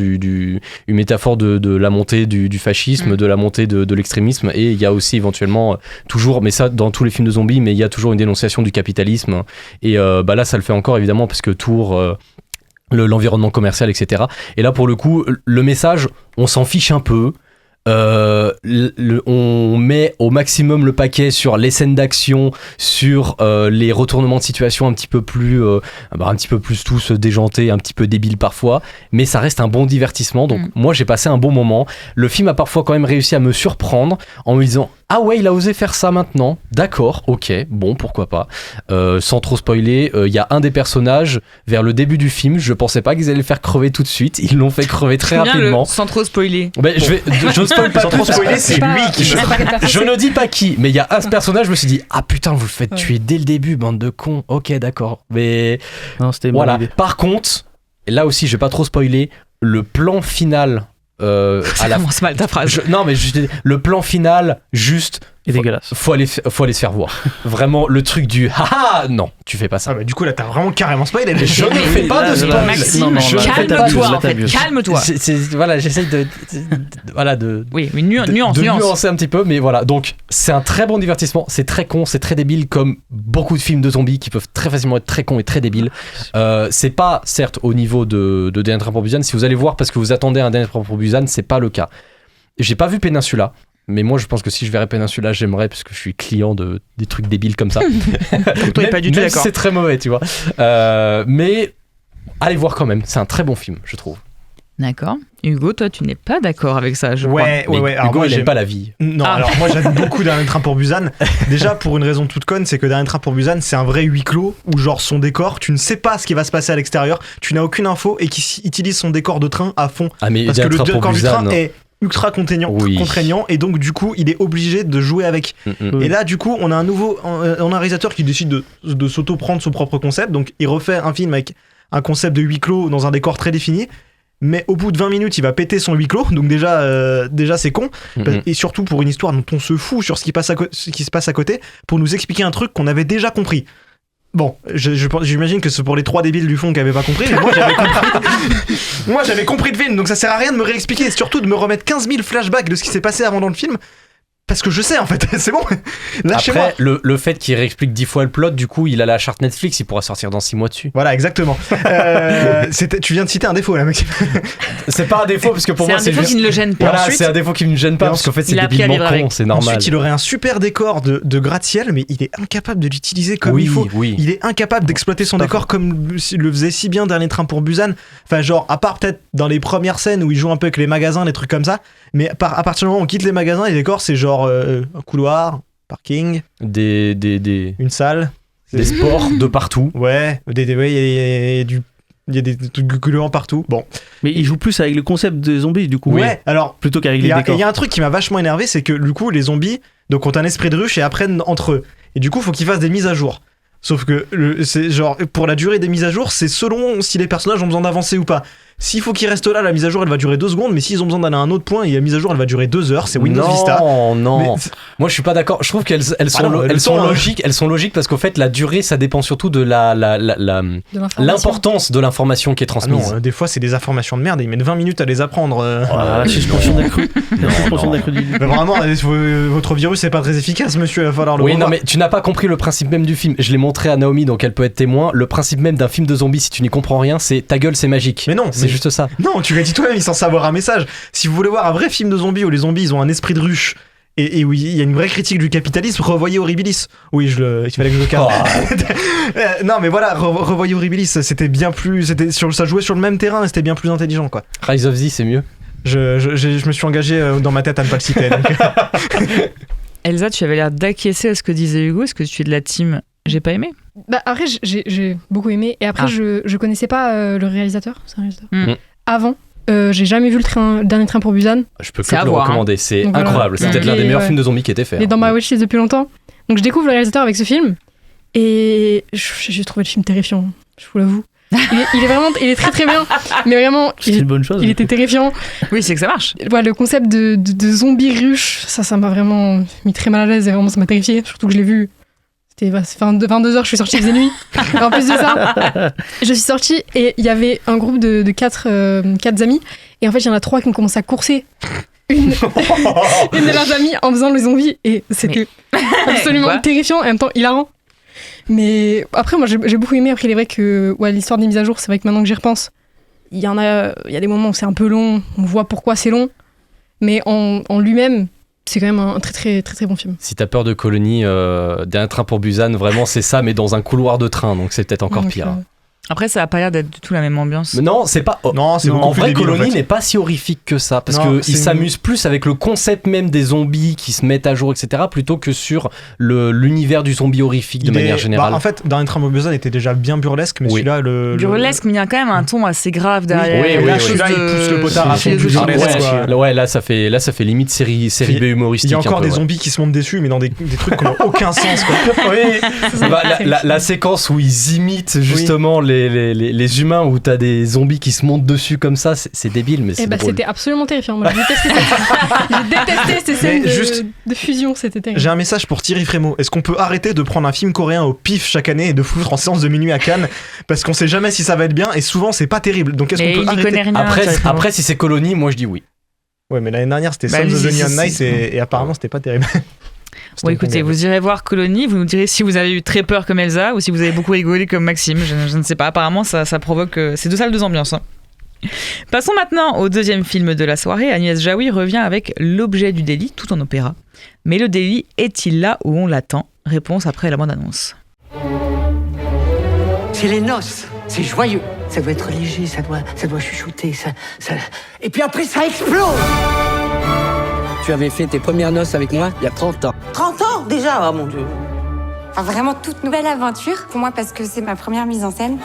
S11: une métaphore de la montée du fascisme, de la montée de l'extrémisme. Et il y a aussi éventuellement toujours, mais ça dans tous les films de zombies, mais il y a toujours une dénonciation du capitalisme et là ça le fait encore évidemment parce que Tours l'environnement commercial, etc. Et là pour le coup le message on s'en fiche un peu. On met au maximum le paquet sur les scènes d'action, sur les retournements de situation un petit peu plus tous déjantés, un petit peu débiles parfois, mais ça reste un bon divertissement. Donc moi j'ai passé un bon moment. Le film a parfois quand même réussi à me surprendre en me disant ah ouais, il a osé faire ça maintenant, d'accord, ok, bon, pourquoi pas. Sans trop spoiler, il y a un des personnages vers le début du film, je pensais pas qu'ils allaient le faire crever tout de suite, ils l'ont fait crever très rapidement.
S9: Sans trop spoiler.
S11: Je spoil pas, sans trop spoiler, c'est lui qui je ne dis pas qui, mais il y a un personnage, je me suis dit ah putain, vous le faites tuer dès le début, bande de cons. Ok, d'accord, mais
S16: non, c'était
S11: voilà. Par contre, là aussi, je vais pas trop spoiler, le plan final.
S9: Ça commence mal ta phrase.
S11: Non, mais le plan final, juste
S16: Et dégueulasse.
S11: Faut aller se faire voir. Vraiment, le truc du haha, non, tu fais pas ça.
S10: Ah bah, du coup, là, t'as vraiment carrément spoilé.
S11: Je ne fais pas de spoil.
S9: Maxime, calme-toi, en fait, calme-toi.
S11: Voilà, j'essaye de
S9: Oui, une nuance.
S11: nuancer un petit peu, mais voilà. Donc, c'est un très bon divertissement. C'est très con, c'est très débile, comme beaucoup de films de zombies qui peuvent très facilement être très cons et très débiles. C'est pas, certes, au niveau de Dernier Train pour Busan. Si vous allez voir parce que vous attendez un Dernier Train pour Busan, c'est pas le cas. J'ai pas vu Peninsula. Mais moi, je pense que si je verrais Peninsula, j'aimerais, parce que je suis client des trucs débiles comme ça.
S9: Toi, pas du tout d'accord.
S11: C'est très mauvais, tu vois. Mais allez voir quand même. C'est un très bon film, je trouve.
S9: D'accord. Hugo, toi, tu n'es pas d'accord avec ça, je crois.
S10: Ouais. Alors,
S11: Hugo,
S10: moi,
S11: il aime pas la vie.
S10: Non, alors moi, j'aime beaucoup Dernier Train pour Busan. Déjà, pour une raison toute conne, c'est que Dernier Train pour Busan, c'est un vrai huis clos où, genre, son décor, tu ne sais pas ce qui va se passer à l'extérieur, tu n'as aucune info et qui utilise son décor de train à fond.
S11: Ah, mais
S10: parce que le décor du train
S11: non.
S10: est ultra contraignant et donc du coup il est obligé de jouer avec et là du coup on a un réalisateur qui décide de s'auto-prendre son propre concept, donc il refait un film avec un concept de huis clos dans un décor très défini, mais au bout de 20 minutes il va péter son huis clos, donc déjà c'est con, et surtout pour une histoire dont on se fout sur ce qui se passe à côté, pour nous expliquer un truc qu'on avait déjà compris. Bon, j'imagine que c'est pour les 3 débiles du fond qui n'avaient pas compris, mais moi j'avais compris le film, donc ça sert à rien de me réexpliquer, et surtout de me remettre 15 000 flashbacks de ce qui s'est passé avant dans le film, parce que je sais en fait, c'est bon, lâchez-moi.
S11: Après, le fait qu'il réexplique 10 fois le plot, du coup il a la charte Netflix, il pourra sortir dans 6 mois dessus.
S10: Voilà, exactement. Tu viens de citer un défaut là, Maxime.
S11: C'est pas un défaut, parce que pour moi
S9: c'est un défaut qui ne le gêne pas.
S11: Voilà,
S9: ensuite,
S11: c'est un défaut qui ne me gêne pas, parce qu'en fait c'est débilement con, c'est normal.
S10: Ensuite il aurait un super décor de gratte-ciel, mais il est incapable de l'utiliser comme il faut. Il est incapable d'exploiter son décor comme le faisait si bien Dernier Train pour Busan. Enfin genre, à part peut-être dans les premières scènes où il joue un peu avec les magasins, des trucs comme ça, mais à partir du moment où on quitte les magasins, les décors c'est genre un couloir, parking, une salle,
S11: des sports de partout.
S10: Ouais, il y a des trucs gluants partout. Bon.
S16: Mais il joue plus avec le concept des zombies, du coup.
S10: Ouais, alors.
S16: Plutôt qu'avec les décors.
S10: Il y a un truc qui m'a vachement énervé, c'est que du coup, les zombies donc, ont un esprit de ruche et apprennent entre eux. Et du coup, il faut qu'ils fassent des mises à jour. Sauf que, c'est genre, pour la durée des mises à jour, c'est selon si les personnages ont besoin d'avancer ou pas. S'il faut qu'ils restent là, la mise à jour elle va durer 2 secondes, mais s'ils ont besoin d'aller à un autre point et la mise à jour elle va durer 2 heures, c'est Windows Vista.
S11: Non. Moi je suis pas d'accord. Je trouve qu'elles sont logiques. Elles sont logiques parce qu'en fait la durée ça dépend surtout de l'importance de l'information qui est transmise.
S10: Non, des fois c'est des informations de merde et ils mettent 20 minutes à les apprendre.
S16: La suspension d'accru.
S10: Mais vraiment, votre virus c'est pas très efficace, monsieur. Il va falloir le revoir.
S11: Non, mais tu n'as pas compris le principe même du film. Je l'ai montré à Naomi, donc elle peut être témoin. Le principe même d'un film de zombies, si tu n'y comprends rien, c'est ta gueule, c'est magique.
S10: Mais non,
S11: c'est juste ça.
S10: Non, tu l'as dit toi-même, il est censé avoir un message. Si vous voulez voir un vrai film de zombies où les zombies ils ont un esprit de ruche et où il y a une vraie critique du capitalisme, revoyez Horribilis. Oui, il fallait que je le calme. Non, mais voilà, revoyez Horribilis, c'était bien plus, ça jouait sur le même terrain, et c'était bien plus intelligent, quoi.
S11: Rise of Z, c'est mieux.
S10: Je me suis engagé dans ma tête à ne pas le citer. Donc.
S9: Elsa, tu avais l'air d'acquiescer à ce que disait Hugo. Est-ce que tu es de la team j'ai pas aimé?
S12: Bah après, j'ai beaucoup aimé. Et après, je connaissais pas le réalisateur. C'est un réalisateur. Avant, j'ai jamais vu le Dernier Train pour Busan.
S11: Je peux que le recommander. C'est donc incroyable. C'est peut-être l'un des meilleurs films de zombies qui ait été fait.
S12: Il est dans ma watchlist depuis longtemps. Donc je découvre le réalisateur avec ce film. Et j'ai trouvé le film terrifiant. Je vous l'avoue. Il est très très bien, mais vraiment
S16: c'est une bonne chose.
S12: Il était terrifiant.
S9: Oui, c'est que ça marche.
S12: Ouais, le concept de zombie ruche, ça m'a vraiment mis très mal à l'aise et vraiment ça m'a terrifié, surtout que je l'ai vu. C'était 22h, je suis sortie, il faisait nuit. Et en plus de ça, je suis sortie et il y avait un groupe de 4 amis et en fait il y en a 3 qui ont commencé à courser une de leurs amies en faisant le zombie et c'était absolument terrifiant et en même temps hilarant. Mais après, moi j'ai beaucoup aimé. Après, il est vrai que l'histoire des mises à jour, c'est vrai que maintenant que j'y repense, il y a des moments où c'est un peu long, on voit pourquoi c'est long, mais en lui-même, c'est quand même un très très très très bon film.
S11: Si t'as peur de colonie, Dernier Train pour Busan, vraiment c'est ça, mais dans un couloir de train, donc c'est peut-être encore pire.
S9: Après, ça a pas l'air d'être du tout la même ambiance.
S11: Mais non, c'est pas.
S10: Non, c'est
S11: en vrai,
S10: débile,
S11: Colonie
S10: en fait.
S11: n'est pas si horrifique que ça, parce qu'il s'amuse plus avec le concept même des zombies qui se mettent à jour, etc., plutôt que sur l'univers du zombie horrifique de manière générale.
S10: En fait, Dernier Train pour Busan était déjà bien burlesque, mais celui-là,
S9: burlesque, mais il y a quand même un ton assez grave derrière.
S10: Oui, là, il pousse le potard à fond.
S11: Ouais, là, ça fait limite série B humoristique.
S10: Il y a encore des zombies qui se montent dessus, mais dans des trucs qui n'ont aucun sens.
S11: Oui. La séquence où ils imitent justement les humains où t'as des zombies qui se montent dessus comme ça, c'est débile, mais c'est drôle.
S12: C'était absolument terrifiant. Moi, j'ai détesté ces scènes de fusion, c'était terrible.
S10: J'ai un message pour Thierry Frémaux. Est-ce qu'on peut arrêter de prendre un film coréen au pif chaque année et de foutre en séance de minuit à Cannes, parce qu'on sait jamais si ça va être bien et souvent c'est pas terrible. Donc est-ce qu'on peut arrêter?
S11: Après, si c'est Colony, moi je dis oui.
S10: Ouais, mais l'année dernière c'était Sons of the Neon Night et apparemment c'était pas terrible.
S9: Bon, écoutez, vous irez voir Colony, vous nous direz si vous avez eu très peur comme Elsa ou si vous avez beaucoup rigolé comme Maxime. Je ne sais pas, apparemment ça provoque. C'est deux salles, deux ambiances. Hein. Passons maintenant au deuxième film de la soirée. Agnès Jaoui revient avec L'objet du délit, tout en opéra. Mais le délit est-il là où on l'attend? Réponse après la bande-annonce.
S17: C'est les noces, c'est joyeux. Ça doit être léger, ça doit chuchoter, ça... Et puis après, ça explose.
S7: Tu avais fait tes premières noces avec moi il y a 30 ans.
S17: 30 ans déjà, oh mon Dieu.
S18: Enfin, vraiment toute nouvelle aventure pour moi parce que c'est ma première mise en scène.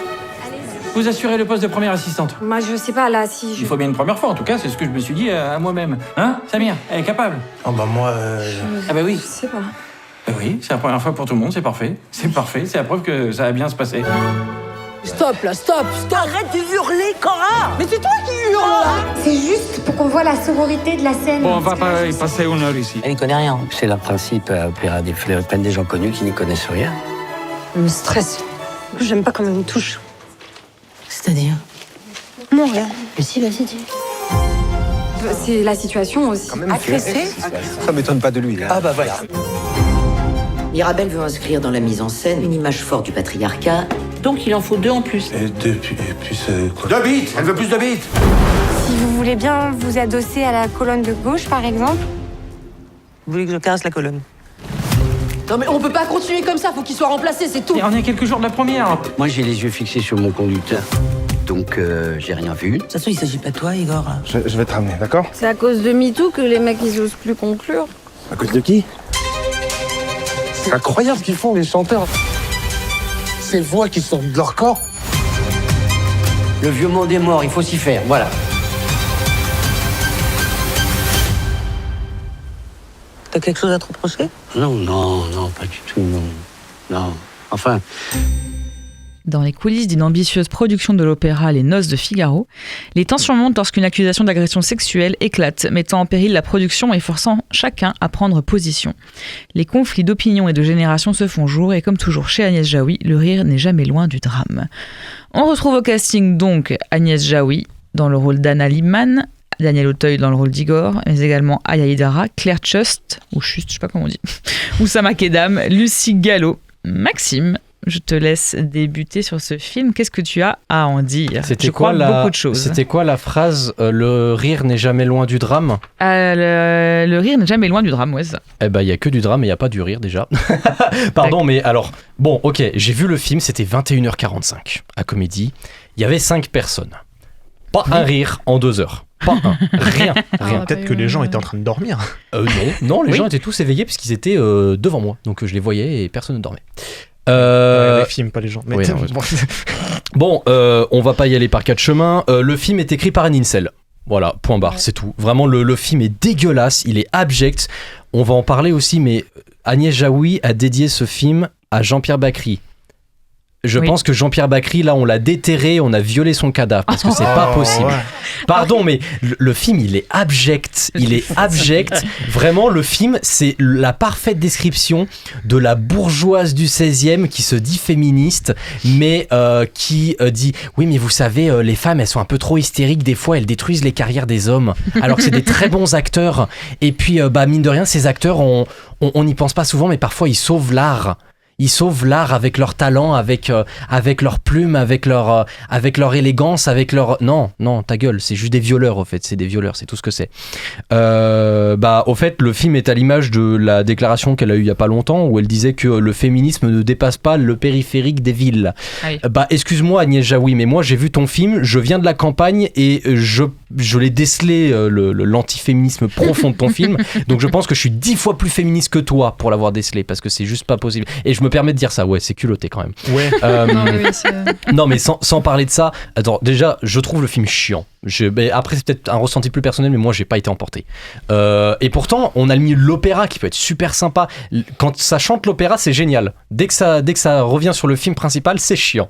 S19: Vous assurez le poste de première assistante?
S18: Moi, je sais pas, là, si je...
S19: Il faut bien une première fois, en tout cas, c'est ce que je me suis dit à moi-même. Hein, Samir, elle est capable?
S2: Ah bah moi...
S19: Ah bah oui.
S18: Je sais pas.
S19: Bah oui, c'est la première fois pour tout le monde, c'est parfait. C'est parfait, c'est la preuve que ça va bien se passer.
S17: Stop là, stop. Arrête de hurler, Cora. Mais c'est toi qui hurles là.
S18: C'est juste pour qu'on voit la sororité de la scène.
S19: Bon, on va pas y passer une heure ici.
S17: Elle n'y connaît rien. C'est le principe à opéra des fleurs, plein des gens connus qui n'y connaissent rien.
S18: Elle me stresse. J'aime pas quand on me touche.
S17: C'est-à-dire?
S18: Non, rien.
S17: Mais si, vas-y, dis.
S18: C'est la situation aussi. Agressée.
S2: Ça m'étonne pas de lui.
S17: Ah bah voilà. Mirabel veut inscrire dans la mise en scène une image forte du patriarcat, donc il en faut 2 en plus.
S2: Et puis c'est quoi?
S19: 2 bits. Elle veut plus de bits.
S18: Si vous voulez bien vous adosser à la colonne de gauche, par exemple.
S17: Vous voulez que je caresse la colonne? Non mais on peut pas continuer comme ça, faut qu'il soit remplacé, c'est tout.
S19: Et on est à quelques jours de la première.
S17: Moi j'ai les yeux fixés sur mon conducteur, donc j'ai rien vu. De toute façon il s'agit pas de toi, Igor.
S2: Je vais te ramener, d'accord?
S18: C'est à cause de MeToo que les mecs ils osent plus conclure.
S2: À cause de qui? C'est incroyable ce qu'ils font les chanteurs. Ces voix qui sortent de leur corps.
S17: Le vieux monde est mort, il faut s'y faire, voilà. T'as quelque chose à te reprocher? Non, pas du tout, non. Enfin...
S9: Dans les coulisses d'une ambitieuse production de l'opéra Les Noces de Figaro, les tensions montent lorsqu'une accusation d'agression sexuelle éclate, mettant en péril la production et forçant chacun à prendre position. Les conflits d'opinion et de génération se font jour et comme toujours chez Agnès Jaoui, le rire n'est jamais loin du drame. On retrouve au casting donc Agnès Jaoui dans le rôle d'Anna Liebman, Daniel Auteuil dans le rôle d'Igor, mais également Aya Hidara, Claire Chust, ou Chust, je sais pas comment on dit, Oussama Kedam, Lucie Gallo, Maxime. Je te laisse débuter sur ce film. Qu'est-ce que tu as à en dire? Beaucoup de choses.
S11: C'était quoi la phrase le rire n'est jamais loin du drame?
S9: Le rire n'est jamais loin du drame, ouais, ça.
S11: Eh ben, il y a que du drame et il y a pas du rire déjà. Pardon, mais alors, bon, ok, j'ai vu le film, c'était 21h45 à Comédie. Il y avait 5 personnes. Pas un rire en 2 heures. Pas un. Rien.
S10: Peut-être que les gens étaient en train de dormir.
S11: Non, les gens étaient tous éveillés puisqu'ils étaient devant moi. Donc je les voyais et personne ne dormait.
S10: Les films, pas les gens. Mais
S11: oui, bon, on va pas y aller par 4 chemins. Le film est écrit par Anne Insel. Voilà, point barre, c'est tout. Vraiment, le film est dégueulasse, il est abject. On va en parler aussi, mais Agnès Jaoui a dédié ce film à Jean-Pierre Bacri. Je pense que Jean-Pierre Bacri, là, on l'a déterré, on a violé son cadavre, parce que c'est pas possible. Ouais. Pardon, mais le film, il est abject. Il est abject. Vraiment, le film, c'est la parfaite description de la bourgeoise du 16e qui se dit féministe, mais qui dit « Oui, mais vous savez, les femmes, elles sont un peu trop hystériques. Des fois, elles détruisent les carrières des hommes. Alors que c'est des très bons acteurs. Et puis, mine de rien, ces acteurs, on n'y pense pas souvent, mais parfois, ils sauvent l'art. Ils sauvent l'art avec leur talent, avec leur plume, avec leur élégance, avec leur... Non, ta gueule, c'est juste des violeurs, au fait. C'est des violeurs, c'est tout ce que c'est. Au fait, le film est à l'image de la déclaration qu'elle a eue il y a pas longtemps, où elle disait que le féminisme ne dépasse pas le périphérique des villes. Ah oui. Excuse-moi, Agnès Jaoui, mais moi, j'ai vu ton film, je viens de la campagne, et je l'ai décelé, l'antiféminisme profond de ton film, donc je pense que je suis 10 fois plus féministe que toi pour l'avoir décelé, parce que c'est juste pas possible. Et je me permets de dire ça, ouais, c'est culotté quand même.
S10: Ouais.
S11: Non, mais sans parler de ça, attends, déjà, je trouve le film chiant. Après, c'est peut-être un ressenti plus personnel, mais moi, j'ai pas été emporté. Et pourtant, on a mis l'opéra qui peut être super sympa. Quand ça chante l'opéra, c'est génial. Dès que ça revient sur le film principal, c'est chiant.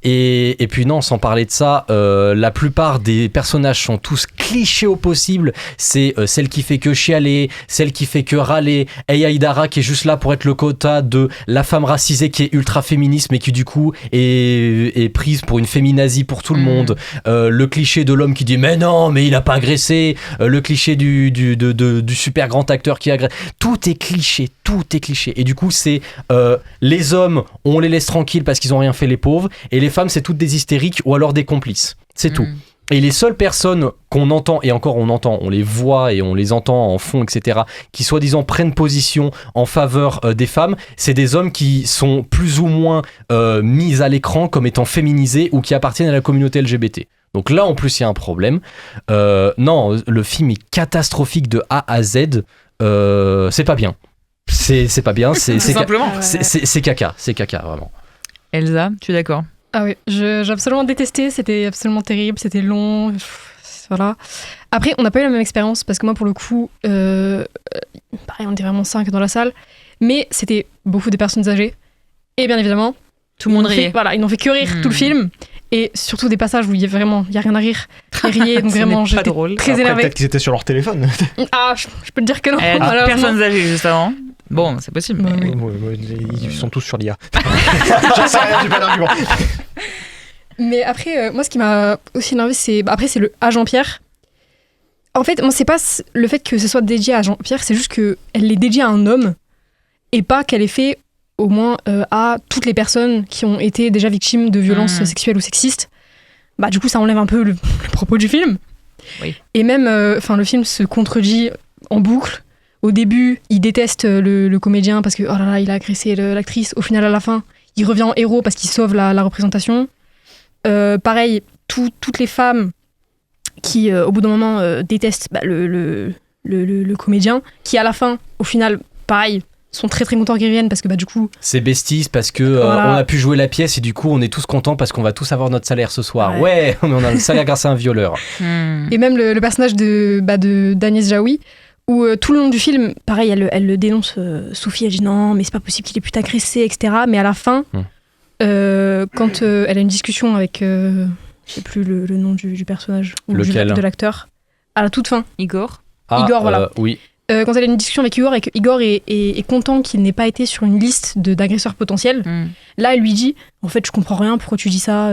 S11: Et puis non, sans parler de ça, la plupart des personnages sont tous clichés au possible. C'est celle qui fait que chialer, celle qui fait que râler, Eya Idara qui est juste là pour être le quota de la femme racisée qui est ultra féministe, mais qui du coup est prise pour une féminazie pour tout le monde. Le cliché de l'homme qui dit mais non, mais il a pas agressé, le cliché du super grand acteur qui agresse. Tout est cliché. Et du coup, c'est les hommes, on les laisse tranquilles parce qu'ils ont rien fait, les pauvres, et les femmes, c'est toutes des hystériques ou alors des complices. C'est tout. Et les seules personnes qu'on entend, et encore on les voit et on les entend en fond, etc., qui soi-disant prennent position en faveur des femmes, c'est des hommes qui sont plus ou moins mis à l'écran comme étant féminisés ou qui appartiennent à la communauté LGBT. Donc là, en plus, il y a un problème. Non, le film est catastrophique de A à Z. C'est pas bien. C'est pas bien. C'est
S9: simplement.
S11: C'est caca. C'est caca, vraiment.
S9: Elsa, tu es d'accord?
S12: Ah oui, j'ai absolument détesté. C'était absolument terrible. C'était long. Voilà. Après, on n'a pas eu la même expérience parce que moi, pour le coup, pareil, on était vraiment 5 dans la salle. Mais c'était beaucoup des personnes âgées. Et bien évidemment,
S9: tout le monde riait.
S12: Ils n'ont fait que rire tout le film. Et surtout des passages où il y a rien à rire. Ils riaient, donc vraiment, j'étais très énervée.
S10: Peut-être qu'ils étaient sur leur téléphone.
S12: Ah, je peux te dire que non.
S9: Personnes âgées, juste avant. Bon, c'est possible.
S12: Bah,
S9: mais...
S10: Ils sont tous sur l'IA. J'en sais rien, j'ai pas d'argument.
S12: Mais après, moi, ce qui m'a aussi énervé, c'est le à Jean-Pierre. En fait, moi, c'est pas le fait que ce soit dédié à Jean-Pierre, c'est juste qu'elle l'ait dédié à un homme et pas qu'elle ait fait au moins à toutes les personnes qui ont été déjà victimes de violences sexuelles ou sexistes. Bah, du coup, ça enlève un peu le propos du film.
S9: Oui.
S12: Et même, le film se contredit en boucle. Au début, il déteste le comédien parce que oh là là, il a agressé l'actrice. Au final, à la fin, il revient en héros parce qu'il sauve la représentation. Pareil, toutes les femmes qui, au bout d'un moment, détestent le comédien, qui à la fin, au final, pareil, sont très très contents qu'ils reviennent parce que du coup
S11: c'est besties parce que
S12: voilà.
S11: On a pu jouer la pièce et du coup on est tous contents parce qu'on va tous avoir notre salaire ce soir. Ouais, on a le salaire grâce à un violeur.
S12: Et même le personnage de d'Agnès Jaoui où tout le long du film pareil elle le dénonce. Sophie elle dit non mais c'est pas possible qu'il ait pu t'agresser etc. Mais à la fin quand elle a une discussion avec je sais plus le nom du personnage ou de l'acteur à la toute fin
S9: Igor
S12: voilà
S11: oui.
S12: Quand elle a une discussion avec Igor et que Igor est content qu'il n'ait pas été sur une liste d'agresseurs potentiels, là elle lui dit en fait je comprends rien, pourquoi tu dis ça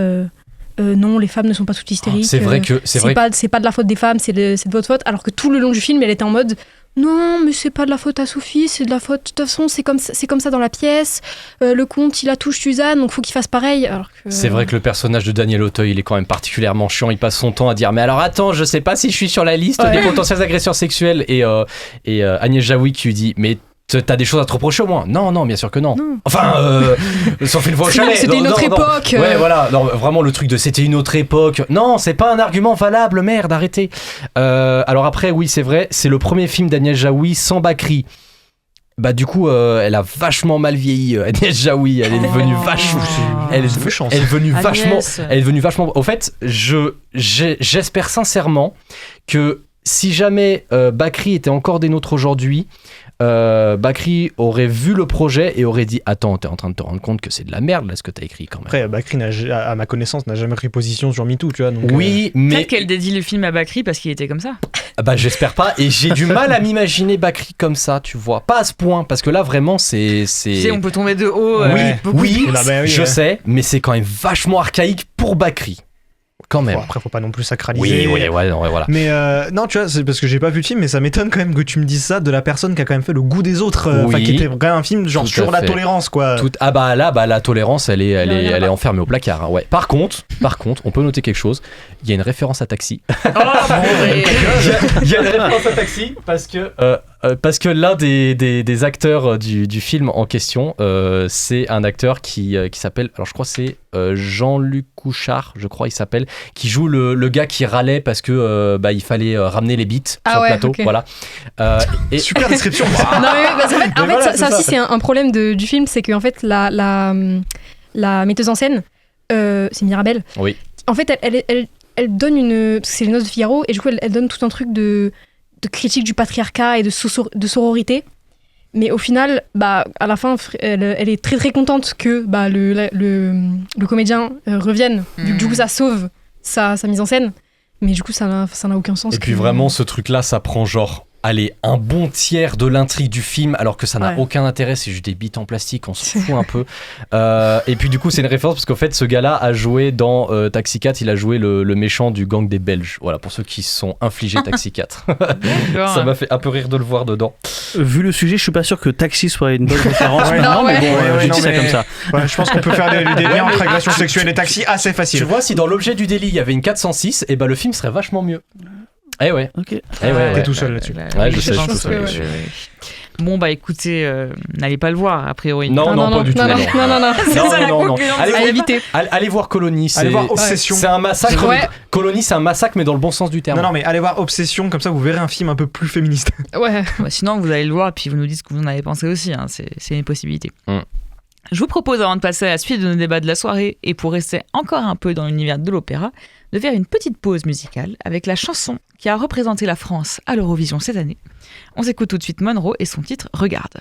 S12: non les femmes ne sont pas toutes hystériques,
S11: c'est vrai que
S12: c'est pas de la faute des femmes, c'est de votre faute, alors que tout le long du film elle était en mode non mais c'est pas de la faute à Sophie, c'est de la faute de toute façon c'est comme ça dans la pièce, le comte il a touché Suzanne donc faut qu'il fasse pareil, alors que
S11: c'est vrai que le personnage de Daniel Auteuil il est quand même particulièrement chiant, il passe son temps à dire mais alors attends je sais pas si je suis sur la liste des potentiels agresseurs sexuels et Agnès Jaoui qui lui dit mais t'as des choses à te reprocher au moins? Non, bien sûr que non. Enfin, sauf une fois au chalet.
S12: C'était une autre époque.
S11: Ouais, voilà. Non, vraiment, le truc de c'était une autre époque. Non, c'est pas un argument valable, merde, arrêtez. Alors après, oui, c'est vrai, c'est le premier film d'Agnès Jaoui sans Bakri. Bah du coup, elle a vachement mal vieilli, Agnès Jaoui. Elle est devenue vachement. Elle est devenue vachement. Au fait, j'espère sincèrement que si jamais Bakri était encore des nôtres aujourd'hui, Bakri aurait vu le projet et aurait dit attends, t'es en train de te rendre compte que c'est de la merde là ce que t'as écrit quand même.
S10: Après Bakri à ma connaissance n'a jamais pris position sur MeToo, tu vois, donc,
S11: oui mais
S9: peut-être qu'elle dédie le film à Bakri parce qu'il était comme ça.
S11: Bah j'espère pas, et j'ai du mal à m'imaginer Bakri comme ça, tu vois, pas à ce point parce que là vraiment c'est...
S9: Tu sais, on peut tomber de haut.
S11: Oui, je sais, mais c'est quand même vachement archaïque pour Bakri. Quand même.
S10: Bon, après, faut pas non plus sacraliser.
S11: Oui, voilà.
S10: Mais non, tu vois, c'est parce que j'ai pas vu le film, mais ça m'étonne quand même que tu me dises ça de la personne qui a quand même fait Le Goût des autres, qui était vraiment un film genre sur la tolérance, quoi.
S11: La tolérance, elle est enfermée au placard. Hein, ouais. Par contre, on peut noter quelque chose. Il y a une référence à Taxi. Il y a une référence à Taxi parce que l'un des acteurs du film en question, c'est un acteur qui s'appelle, alors je crois c'est Jean-Luc Couchard, je crois il s'appelle, qui joue le gars qui râlait parce que il fallait ramener les beats sur le plateau, okay. Voilà.
S10: Super description.
S12: Non mais en fait, ça aussi c'est un problème du film, c'est que en fait la metteuse en scène, c'est Mirabelle.
S11: Oui.
S12: En fait, elle elle donne c'est les Noces de Figaro, et du coup, elle donne tout un truc de critique du patriarcat et de sororité. Mais au final, à la fin, elle est très très contente que le comédien revienne. Du coup, ça sauve sa mise en scène. Mais du coup, ça n'a aucun sens.
S11: Et puis vraiment, ce truc-là, ça prend genre... Allez, un bon tiers de l'intrigue du film, alors que ça n'a aucun intérêt, c'est juste des bites en plastique, on s'en fout un peu. Et puis du coup, c'est une référence parce qu'en fait, ce gars-là a joué dans Taxi 4, il a joué le méchant du gang des Belges. Voilà, pour ceux qui se sont infligés Taxi 4. Ça m'a fait un peu rire de le voir dedans.
S16: Vu le sujet, je suis pas sûr que Taxi soit une bonne référence. Mais bon, je dis ça comme ça.
S10: Ouais, je pense qu'on peut faire des liens entre agression sexuelle et Taxi assez facile.
S11: Tu vois, si dans l'objet du délit, il y avait une 406, et le film serait vachement mieux. Eh ouais.
S16: Ok.
S10: T'es tout seul là-dessus.
S11: Ouais, je sais, je suis tout seul là-dessus.
S9: Bon, écoutez, n'allez pas le voir, a priori.
S11: Non, pas du tout.
S12: Non.
S9: C'est ça la conclusion.
S11: Allez voir Colony.
S10: Allez voir Obsession.
S11: C'est un massacre. Colony, c'est un massacre, mais dans le bon sens du terme.
S10: Non, mais allez voir Obsession, comme ça vous verrez un film un peu plus féministe.
S12: Ouais.
S9: Sinon, vous allez le voir, et puis vous nous dites ce que vous en avez pensé aussi. Hein. C'est une possibilité. Je vous propose, avant de passer à la suite de nos débats de la soirée, et pour rester encore un peu dans l'univers de l'opéra, de faire une petite pause musicale avec la chanson qui a représenté la France à l'Eurovision cette année. On s'écoute tout de suite Monroe et son titre « Regarde ».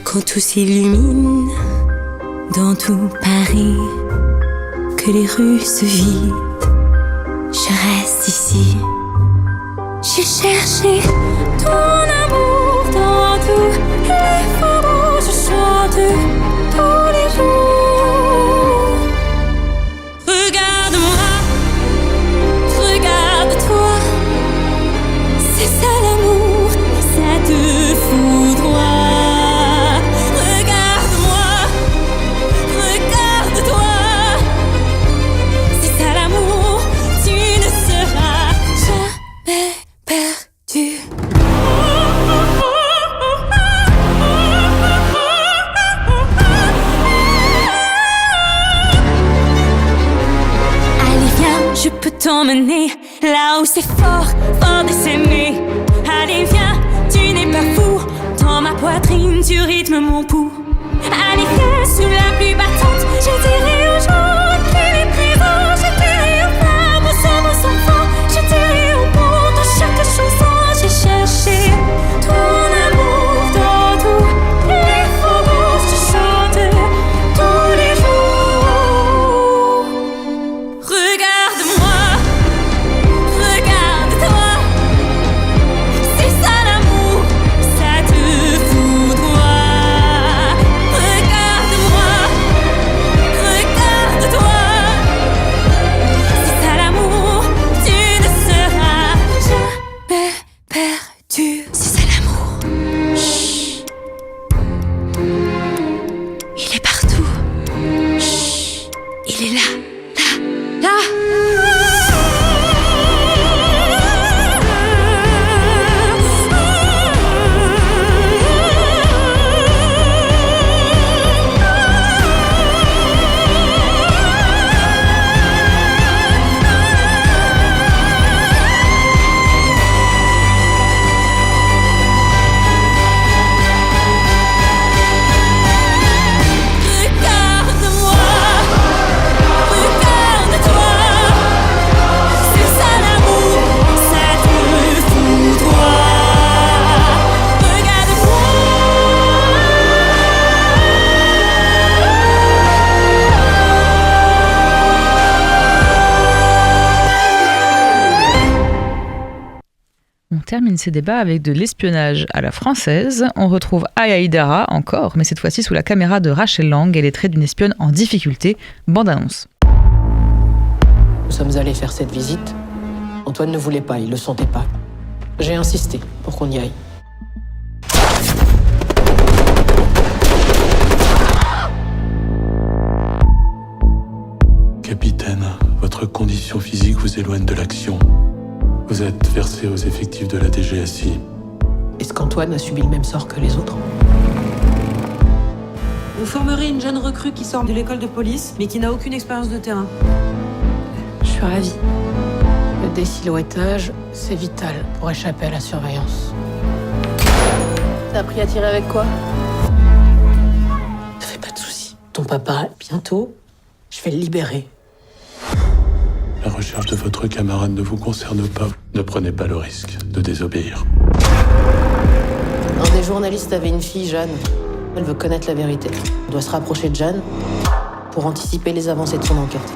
S20: Quand tout s'illumine dans tout Paris, que les rues se vident, je reste ici. J'ai cherché ton amour dans tous les faubourgs, je chante tous les jours. Regarde-moi, regarde-toi, c'est ça l'amour, ça te foudroie. Regarde-moi, regarde-toi, c'est ça l'amour, tu ne seras jamais perdu. Allez viens, je peux t'emmener là où c'est fort, fort de s'aimer. Allez viens, tu n'es pas fou, dans ma poitrine tu rythmes mon pouls. Allez viens, sous la pluie battante, je dirai aux gens qu'il est présent. Je dirai aux femmes, aux hommes, aux enfants, je dirai au monde dans chaque chanson. J'ai cherché ton amour dans tous les faubourgs, je chante tous les jours. Regarde-moi, regarde-toi, c'est ça l'amour, ça te foudroie. Regarde-moi, regarde-toi, c'est ça l'amour, tu ne seras jamais perdu. C'est ça l'amour. Chut. Il est partout. Chut. Il est là, là, regarde-moi, regarde-toi, c'est ça l'amour, ça te foudroie.
S9: On termine ces débats avec de l'espionnage à la française. On retrouve Aya Hidara encore, mais cette fois-ci sous la caméra de Rachel Lang et les traits d'une espionne en difficulté. Bande-annonce.
S21: Nous sommes allés faire cette visite. Antoine ne voulait pas, il le sentait pas. J'ai insisté pour qu'on y aille.
S22: Capitaine, votre condition physique vous éloigne de l'action. Vous êtes versé aux effectifs de la DGSI.
S21: Est-ce qu'Antoine a subi le même sort que les autres?
S23: Vous formerez une jeune recrue qui sort de l'école de police, mais qui n'a aucune expérience de terrain.
S24: Je suis ravie.
S21: désilhouettage, c'est vital pour échapper à la surveillance. T'as appris à tirer avec quoi? Ne fais pas de soucis. Ton papa, bientôt, je vais le libérer.
S22: La recherche de votre camarade ne vous concerne pas. Ne prenez pas le risque de désobéir.
S21: Un des journalistes avait une fille, Jeanne. Elle veut connaître la vérité. On doit se rapprocher de Jeanne pour anticiper les avancées de son enquête.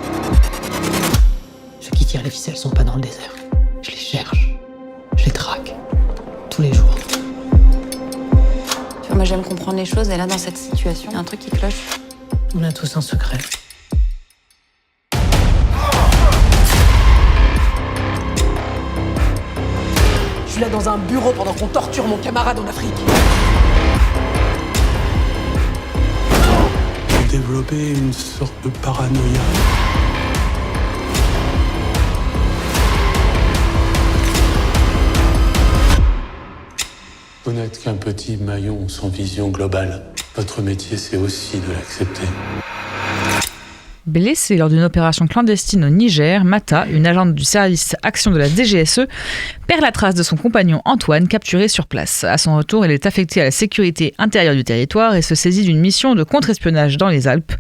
S21: Ceux qui tirent les ficelles sont pas dans le désert. Je les cherche. Je les traque. Tous les jours.
S18: Tu vois, moi j'aime comprendre les choses et là dans cette situation, il y a un truc qui cloche.
S21: On a tous un secret. Je suis là dans un bureau pendant qu'on torture mon camarade en Afrique.
S22: Vous développez une sorte de paranoïa. Vous n'êtes qu'un petit maillon sans vision globale. Votre métier, c'est aussi de l'accepter.
S9: Blessée lors d'une opération clandestine au Niger, Mata, une agente du service action de la DGSE, perd la trace de son compagnon Antoine, capturé sur place. À son retour, elle est affectée à la sécurité intérieure du territoire et se saisit d'une mission de contre-espionnage dans les Alpes.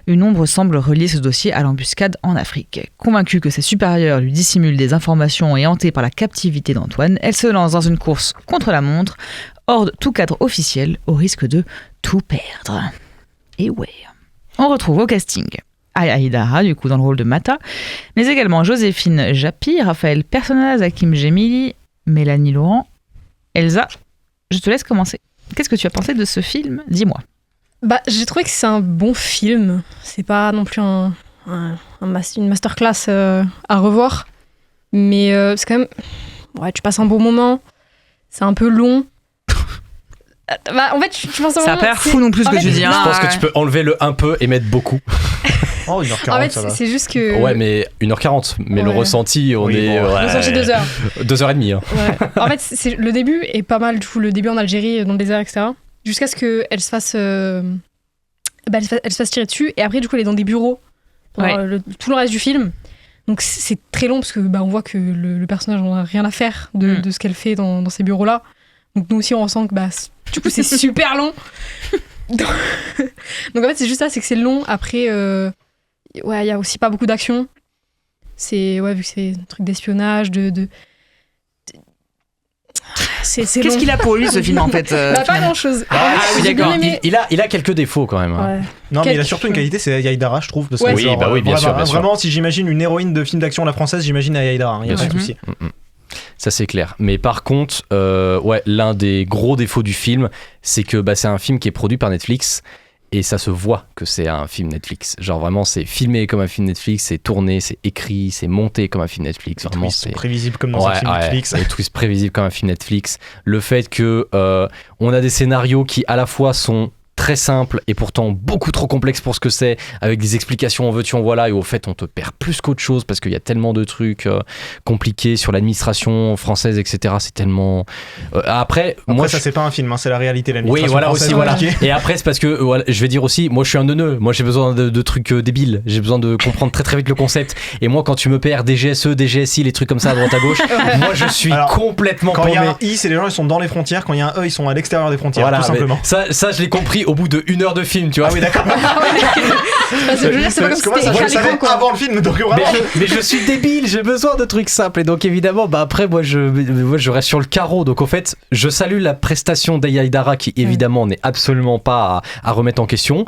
S9: Une ombre semble relier ce dossier à l'embuscade en Afrique. Convaincue que ses supérieurs lui dissimulent des informations et hantée par la captivité d'Antoine, elle se lance dans une course contre la montre, hors de tout cadre officiel, au risque de tout perdre. Et ouais, on retrouve au casting Aya Aïdara, du coup, dans le rôle de Mata, mais également Joséphine Japy, Raphaël Personnaz, Hakim Gemili, Mélanie Laurent, Elsa. Je te laisse commencer. Qu'est-ce que tu as pensé de ce film? Dis-moi.
S12: Bah, j'ai trouvé que c'est un bon film. C'est pas non plus une masterclass à revoir, mais c'est quand même... Ouais, tu passes un bon moment. C'est un peu long. Bah, en fait, tu penses
S9: ça a pas l'air fou non plus ce que tu dis.
S11: Je pense que tu peux enlever le un peu et mettre beaucoup.
S10: Oh, 1h40,
S12: en fait,
S10: ça va.
S12: c'est juste que...
S11: Ouais, mais 1h40. Mais le ressenti, on est...
S12: Le ressenti 2 heures.
S11: 2h30. Hein.
S12: Ouais. En fait, le début est pas mal, du coup, le début en Algérie, dans le désert, etc. Jusqu'à ce qu'elle se fasse... elle se fasse tirer dessus. Et après, du coup, elle est dans des bureaux pendant tout le reste du film. Donc, c'est très long parce que on voit que le personnage n'en a rien à faire de ce qu'elle fait dans ces bureaux-là. Donc, nous aussi, on ressent que du coup, c'est super long. Donc, en fait, c'est juste ça, c'est que c'est long. Après... il y a aussi pas beaucoup d'action. C'est vu que c'est un truc d'espionnage, c'est
S9: Qu'est-ce qu'il a pour lui ce film en fait
S12: Pas grand chose.
S11: Oui, d'accord. Il a quelques défauts quand même. Hein.
S12: Ouais.
S10: Non, mais il a surtout une qualité, c'est Aya Aïdara, je trouve. Parce que
S11: oui, bien sûr.
S10: Vraiment, si j'imagine une héroïne de film d'action à la française, j'imagine Aya Aïdara. Il n'y a pas de souci.
S11: Ça c'est clair. Mais par contre, l'un des gros défauts du film, c'est que c'est un film qui est produit par Netflix. Et ça se voit que c'est un film Netflix. Genre vraiment, c'est filmé comme un film Netflix, c'est tourné, c'est écrit, c'est monté comme un film Netflix. Vraiment,
S10: c'est prévisible comme dans un film Netflix.
S11: Les twists prévisibles comme un film Netflix. Le fait que on a des scénarios qui à la fois sont très simples et pourtant beaucoup trop complexes pour ce que c'est, avec des explications en veux-tu en voilà, et au fait on te perd plus qu'autre chose parce qu'il y a tellement de trucs compliqués sur l'administration française, etc. C'est tellement... Après moi
S10: ça c'est pas un film, hein, c'est la réalité, l'administration
S11: française.
S10: Voilà.
S11: Et après c'est parce que je vais dire aussi, moi je suis un neuneu, moi j'ai besoin de trucs débiles, j'ai besoin de comprendre très très vite le concept, et moi quand tu me perds DGSE, DGSI, les trucs comme ça à droite à gauche, moi je suis complètement
S10: quand
S11: paumé.
S10: Quand il y a un I, c'est les gens ils sont dans les frontières, quand il y a un E, ils sont à l'extérieur des frontières, tout simplement.
S11: Ça je l'ai compris au bout de 1 heure de film, tu vois.
S10: Ah oui, d'accord.
S12: C'est pas comme si c'était
S10: je savais avant le film, donc vraiment.
S11: Mais je suis débile, j'ai besoin de trucs simples, et donc évidemment après moi je reste sur le carreau. Donc en fait je salue la prestation d'Aya Aïdara qui évidemment n'est absolument pas à remettre en question,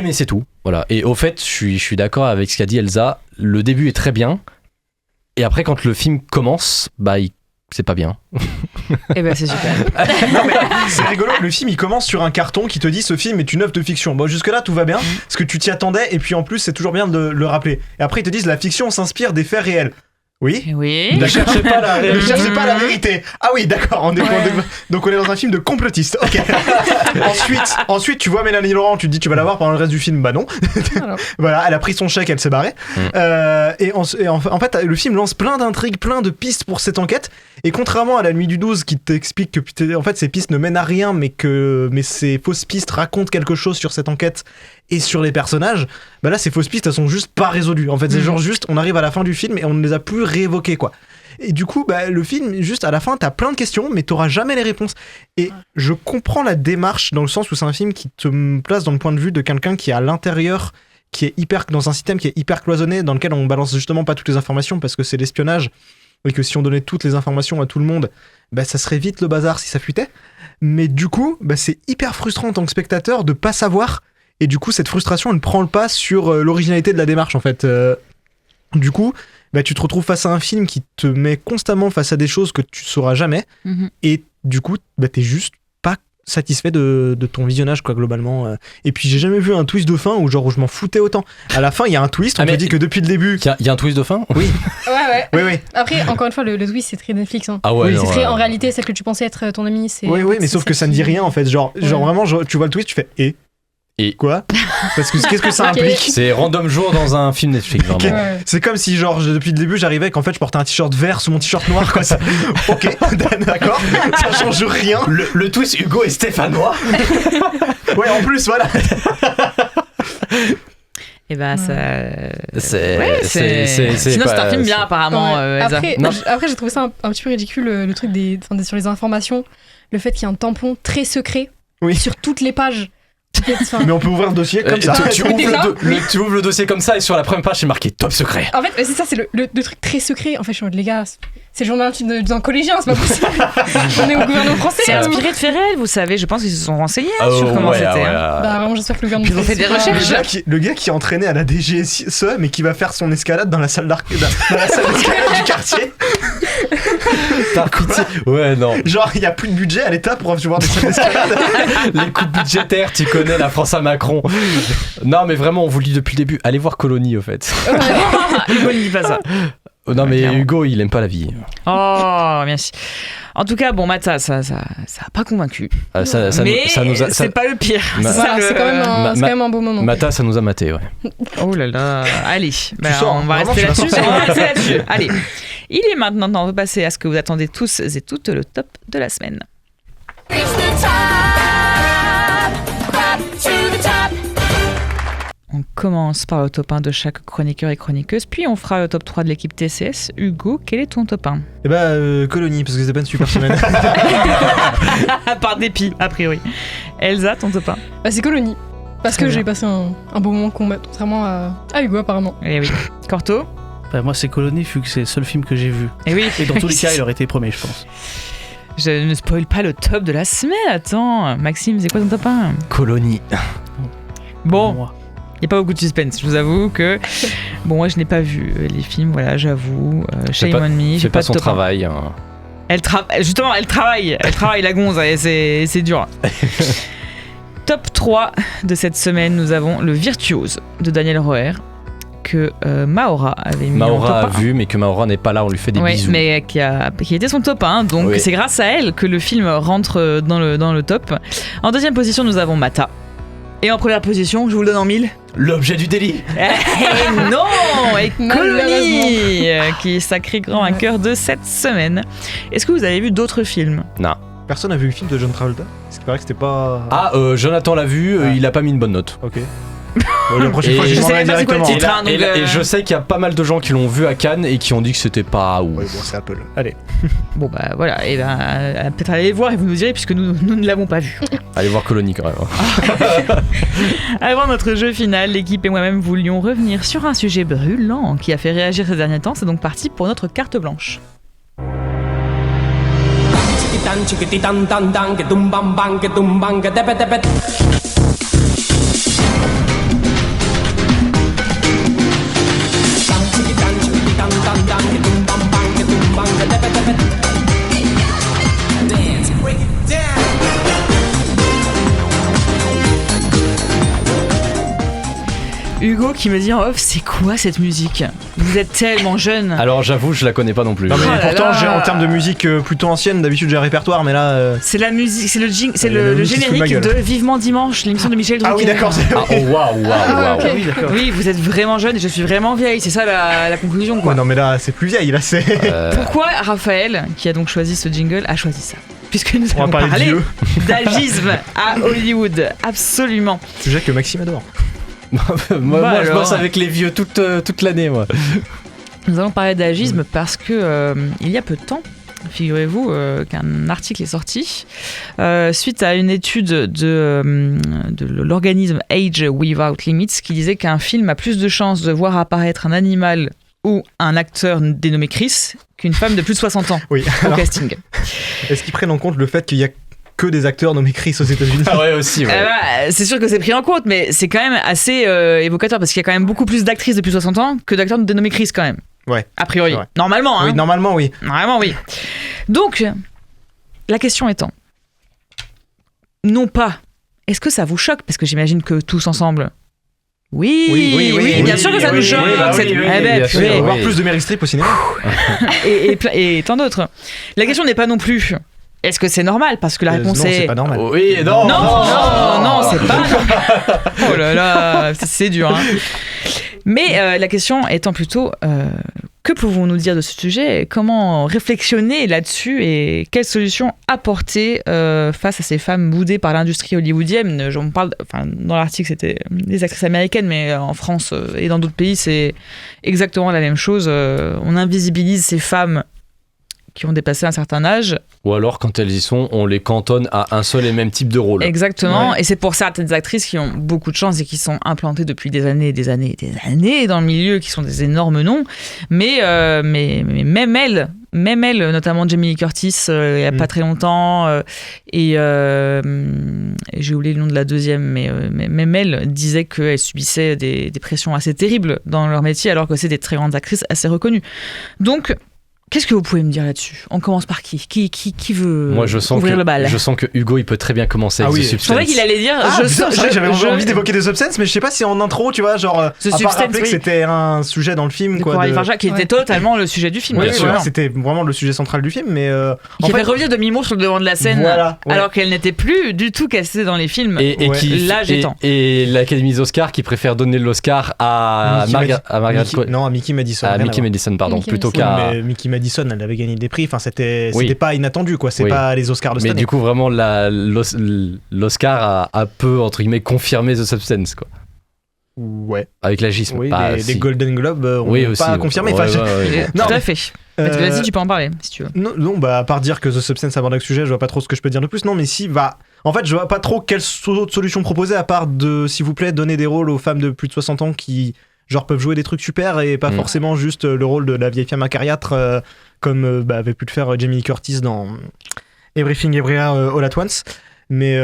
S11: mais c'est tout, voilà. Et au fait je suis d'accord avec ce qu'a dit Elsa, le début est très bien, et après quand le film commence c'est pas bien.
S9: Et c'est super.
S10: Non mais c'est rigolo, le film il commence sur un carton qui te dit ce film est une œuvre de fiction. Bon, jusque là tout va bien, parce que tu t'y attendais, et puis en plus c'est toujours bien de le rappeler. Et après ils te disent la fiction s'inspire des faits réels. Oui.
S11: Ne cherchez pas la réalité.
S10: Ne cherchez pas la vérité. Ah oui, d'accord. Donc on est dans un film de complotiste. Ok. Ensuite, tu vois Mélanie Laurent, tu te dis tu vas la voir pendant le reste du film. Bah non. Voilà, elle a pris son chèque, elle s'est barrée. Et en fait, le film lance plein d'intrigues, plein de pistes pour cette enquête. Et contrairement à La Nuit du 12 qui t'explique que en fait ces pistes ne mènent à rien, mais ces fausses pistes racontent quelque chose sur cette enquête Et sur les personnages, bah là, ces fausses pistes, elles sont juste pas résolues. En fait, c'est genre juste, on arrive à la fin du film et on ne les a plus réévoquées, quoi. Et du coup, bah, le film, juste à la fin, t'as plein de questions, mais t'auras jamais les réponses. Et je comprends la démarche dans le sens où c'est un film qui te place dans le point de vue de quelqu'un qui est à l'intérieur, qui est dans un système qui est hyper cloisonné, dans lequel on balance justement pas toutes les informations parce que c'est l'espionnage. Et que si on donnait toutes les informations à tout le monde, bah, ça serait vite le bazar si ça fuitait. Mais du coup, bah, c'est hyper frustrant en tant que spectateur de pas savoir. Et du coup, cette frustration, elle prend le pas sur l'originalité de la démarche, en fait. Du coup, bah, tu te retrouves face à un film qui te met constamment face à des choses que tu sauras jamais. Et du coup, bah, t'es juste pas satisfait de ton visionnage, quoi, globalement. Et puis, j'ai jamais vu un twist de fin où genre je m'en foutais autant. À la fin, il y a un twist, on te dit que depuis le début...
S11: Il y a un twist de fin ?
S10: Oui.
S12: Ouais. Après, encore une fois, le twist, c'est très Netflix. Hein.
S11: Ah ouais,
S12: c'est très, en réalité, celle que tu pensais être ton ami, c'est...
S10: Oui, mais sauf que ça ne dit rien, en fait. Genre vraiment, tu vois le twist, tu fais « Et quoi ? Parce que qu'est-ce que ça implique ?
S11: C'est random jour dans un film Netflix, vraiment.
S10: Ouais. C'est comme si, genre, depuis le début, j'arrivais qu'en fait, je portais un t-shirt vert sous mon t-shirt noir, quoi. Ça... Ok, d'accord, ça change rien.
S11: Le twist, Hugo est stéphanois.
S10: Ouais, en plus, voilà.
S9: Et bah, ça.
S11: C'est
S9: Sinon, c'est un film bien, apparemment.
S12: Après, j'ai trouvé ça un petit peu ridicule, le truc sur les informations. Le fait qu'il y ait un tampon très secret sur toutes les pages.
S10: Mais on peut ouvrir le dossier comme ça.
S11: Tu ouvres le dossier comme ça et sur la première page c'est marqué top secret.
S12: En fait, c'est ça, c'est le truc très secret. En fait, je suis en mode, les gars, c'est le journal d'un collégien, c'est pas possible. On est au gouvernement français.
S9: C'est inspiré de faits réels, vous savez. Je pense qu'ils se sont renseignés sur comment c'était.
S12: Bah, vraiment, j'espère que le gouvernement.
S9: Ils ont fait des recherches.
S10: Le gars qui est entraîné à la DGSE, mais qui va faire son escalade dans la salle d'escalade du quartier.
S11: Par pitié. Ouais, non.
S10: Genre, il n'y a plus de budget à l'État pour avoir des salles d'escalade.
S11: Les coupes budgétaires, tu connais la France à Macron. Non, mais vraiment, on vous le dit depuis le début. Allez voir Colony, au fait.
S9: Hugo ne dit pas ça.
S11: Non, mais Hugo, il aime pas la vie.
S9: Oh, merci. En tout cas, bon, Mata, ça a pas convaincu.
S11: Mais
S9: c'est pas le pire.
S12: C'est quand même un beau moment.
S11: Mata, ça nous a maté, ouais.
S9: Oh là là. Allez, on va rester là-dessus. Allez, il est maintenant temps de passer à ce que vous attendez tous et toutes, le top de la semaine. On commence par le top 1 de chaque chroniqueur et chroniqueuse, puis on fera le top 3 de l'équipe TCS. Hugo, quel est ton top 1 ?
S10: Eh bah, Colony, parce que c'est pas une super semaine.
S9: Par dépit, a priori. Elsa, ton top 1 ?
S12: Bah, c'est Colony. Parce que j'ai passé un bon moment combat, contrairement à Hugo, apparemment.
S9: Eh oui. Corto ?
S16: Bah, moi, c'est Colony, vu que c'est le seul film que j'ai vu.
S9: Et oui.
S16: Et dans tous les cas, il aurait été premier, je pense.
S9: Je ne spoil pas le top de la semaine, attends. Maxime, c'est quoi ton top 1 ?
S11: Colony.
S9: Bon. Il n'y a pas beaucoup de suspense, je vous avoue que... Bon, moi, je n'ai pas vu les films, voilà, j'avoue. Shame on me.
S11: J'ai pas son travail. Hein.
S9: Justement, elle travaille la gonze, c'est dur. Top 3 de cette semaine, nous avons Le Virtuose de Daniel Roher, que Maora avait mis en top 1.
S11: Maora a vu, mais que Maora n'est pas là, on lui fait des bisous.
S9: Mais qui était son top 1, donc c'est grâce à elle que le film rentre dans le top. En deuxième position, nous avons Mata. Et en première position, je vous le donne en 1000.
S11: L'objet du délit.
S9: Non, et Colony, qui est sacré grand vainqueur de cette semaine. Est-ce que vous avez vu d'autres films ?
S11: Non.
S10: Personne n'a vu le film de John Travolta ? C'est vrai que c'était pas...
S11: Ah, Jonathan l'a vu, il a pas mis une bonne note.
S10: Ok. Bon, la prochaine fois, je demanderai directement.
S11: Et je sais qu'il y a pas mal de gens qui l'ont vu à Cannes et qui ont dit que c'était pas ouf.
S10: Ouais, bon, c'est Apple. Allez.
S9: Bon, bah voilà, et peut-être allez voir et vous nous direz, puisque nous ne l'avons pas vu.
S11: Allez voir Colony quand même.
S9: Avant notre jeu final, l'équipe et moi-même voulions revenir sur un sujet brûlant qui a fait réagir ces derniers temps. C'est donc parti pour notre carte blanche. Hugo qui me dit en off, c'est quoi cette musique ? Vous êtes tellement jeune.
S11: Alors j'avoue, je la connais pas non plus.
S10: Non mais pourtant, en termes de musique plutôt ancienne, d'habitude j'ai un répertoire, mais là...
S9: C'est la musique, c'est le générique de Vivement Dimanche, l'émission de Michel Drucker.
S10: Ah oui, d'accord, c'est
S11: vrai. Oh waouh.
S9: Okay. Oui, vous êtes vraiment jeune et je suis vraiment vieille, c'est ça la conclusion, quoi.
S10: Ouais, non mais là, c'est plus vieille, là c'est...
S9: Pourquoi Raphaël, qui a donc choisi ce jingle, a choisi ça ? Puisque nous allons
S10: parler
S9: d'agisme à Hollywood, absolument.
S10: Sujet que Maxime adore.
S11: Moi, je bosse avec les vieux toute l'année, moi.
S9: Nous allons parler d'agisme parce que il y a peu de temps, figurez-vous qu'un article est sorti suite à une étude de l'organisme Age Without Limits qui disait qu'un film a plus de chances de voir apparaître un animal ou un acteur dénommé Chris qu'une femme de plus de 60 ans au casting.
S10: Est-ce qu'ils prennent en compte le fait qu'il y a que des acteurs nommés Chris aux États-Unis?
S11: Ah ouais, aussi. Ouais.
S9: C'est sûr que c'est pris en compte, mais c'est quand même assez évocateur parce qu'il y a quand même beaucoup plus d'actrices de plus de 60 ans que d'acteurs dénommés Chris quand même.
S10: Ouais.
S9: A priori. Normalement, hein.
S10: Oui, normalement, oui.
S9: Normalement, oui. Donc, la question étant, non pas, est-ce que ça vous choque? Parce que j'imagine que tous ensemble, oui, bien sûr que ça nous choque.
S10: Voir plus de Meryl Streep au cinéma.
S9: et tant d'autres. La question n'est pas non plus, est-ce que c'est normal? Parce que la réponse
S10: non, c'est pas normal.
S11: Oui, non,
S9: c'est pas normal. Oh là là, c'est dur, hein. Mais la question étant plutôt, que pouvons-nous dire de ce sujet? Comment réflexionner là-dessus et quelles solutions apporter face à ces femmes boudées par l'industrie hollywoodienne? On parle, dans l'article, c'était des actrices américaines, mais en France et dans d'autres pays, c'est exactement la même chose. On invisibilise ces femmes qui ont dépassé un certain âge.
S11: Ou alors, quand elles y sont, on les cantonne à un seul et même type de rôle.
S9: Exactement, ouais. Et c'est pour certaines actrices qui ont beaucoup de chance et qui sont implantées depuis des années et des années et des années dans le milieu, qui sont des énormes noms. Mais même elles, notamment Jamie Lee Curtis, il n'y a pas très longtemps, et j'ai oublié le nom de la deuxième, mais même elle disait qu'elle subissait des pressions assez terribles dans leur métier, alors que c'est des très grandes actrices assez reconnues. Donc, qu'est-ce que vous pouvez me dire là-dessus? On commence par qui veut ouvrir le bal?
S11: Je sens que Hugo, il peut très bien commencer avec The Substance.
S9: C'est vrai qu'il allait dire...
S10: j'avais envie d'évoquer The Substance, mais je sais pas si en intro, tu vois, genre...
S9: The
S10: à part rappeler
S9: oui.
S10: que c'était un sujet dans le film, quoi.
S9: Coralie Farja, qui était totalement le sujet du film.
S10: Oui, c'était vraiment le sujet central du film, mais...
S9: qui fait revenir demi-mot sur le devant de la scène, alors qu'elle n'était plus du tout castée dans les films.
S11: Et l'Académie des Oscars qui préfère donner l'Oscar à Margaret...
S10: Non, à Mickey Madison.
S11: À Mickey Madison, pardon, plutôt qu'à...
S10: Madison, elle avait gagné des prix, enfin c'était pas inattendu, quoi. C'est pas les Oscars de cette année.
S11: Mais du coup, vraiment, l'Oscar a peu, entre guillemets, confirmé The Substance, quoi.
S10: Ouais.
S11: Avec l'agisme.
S10: Oui, les Golden Globes ont pas confirmé.
S9: Tout à fait. Vas-y, tu peux en parler, si tu veux.
S10: Non, à part dire que The Substance aborde le sujet, je vois pas trop ce que je peux dire de plus. Non, mais si, en fait, je vois pas trop quelle autre solution proposer, à part de, s'il vous plaît, donner des rôles aux femmes de plus de 60 ans qui... genre peuvent jouer des trucs super et pas forcément juste le rôle de la vieille femme acariâtre comme avait pu le faire Jamie Lee Curtis dans Everything Everywhere All at Once. Mais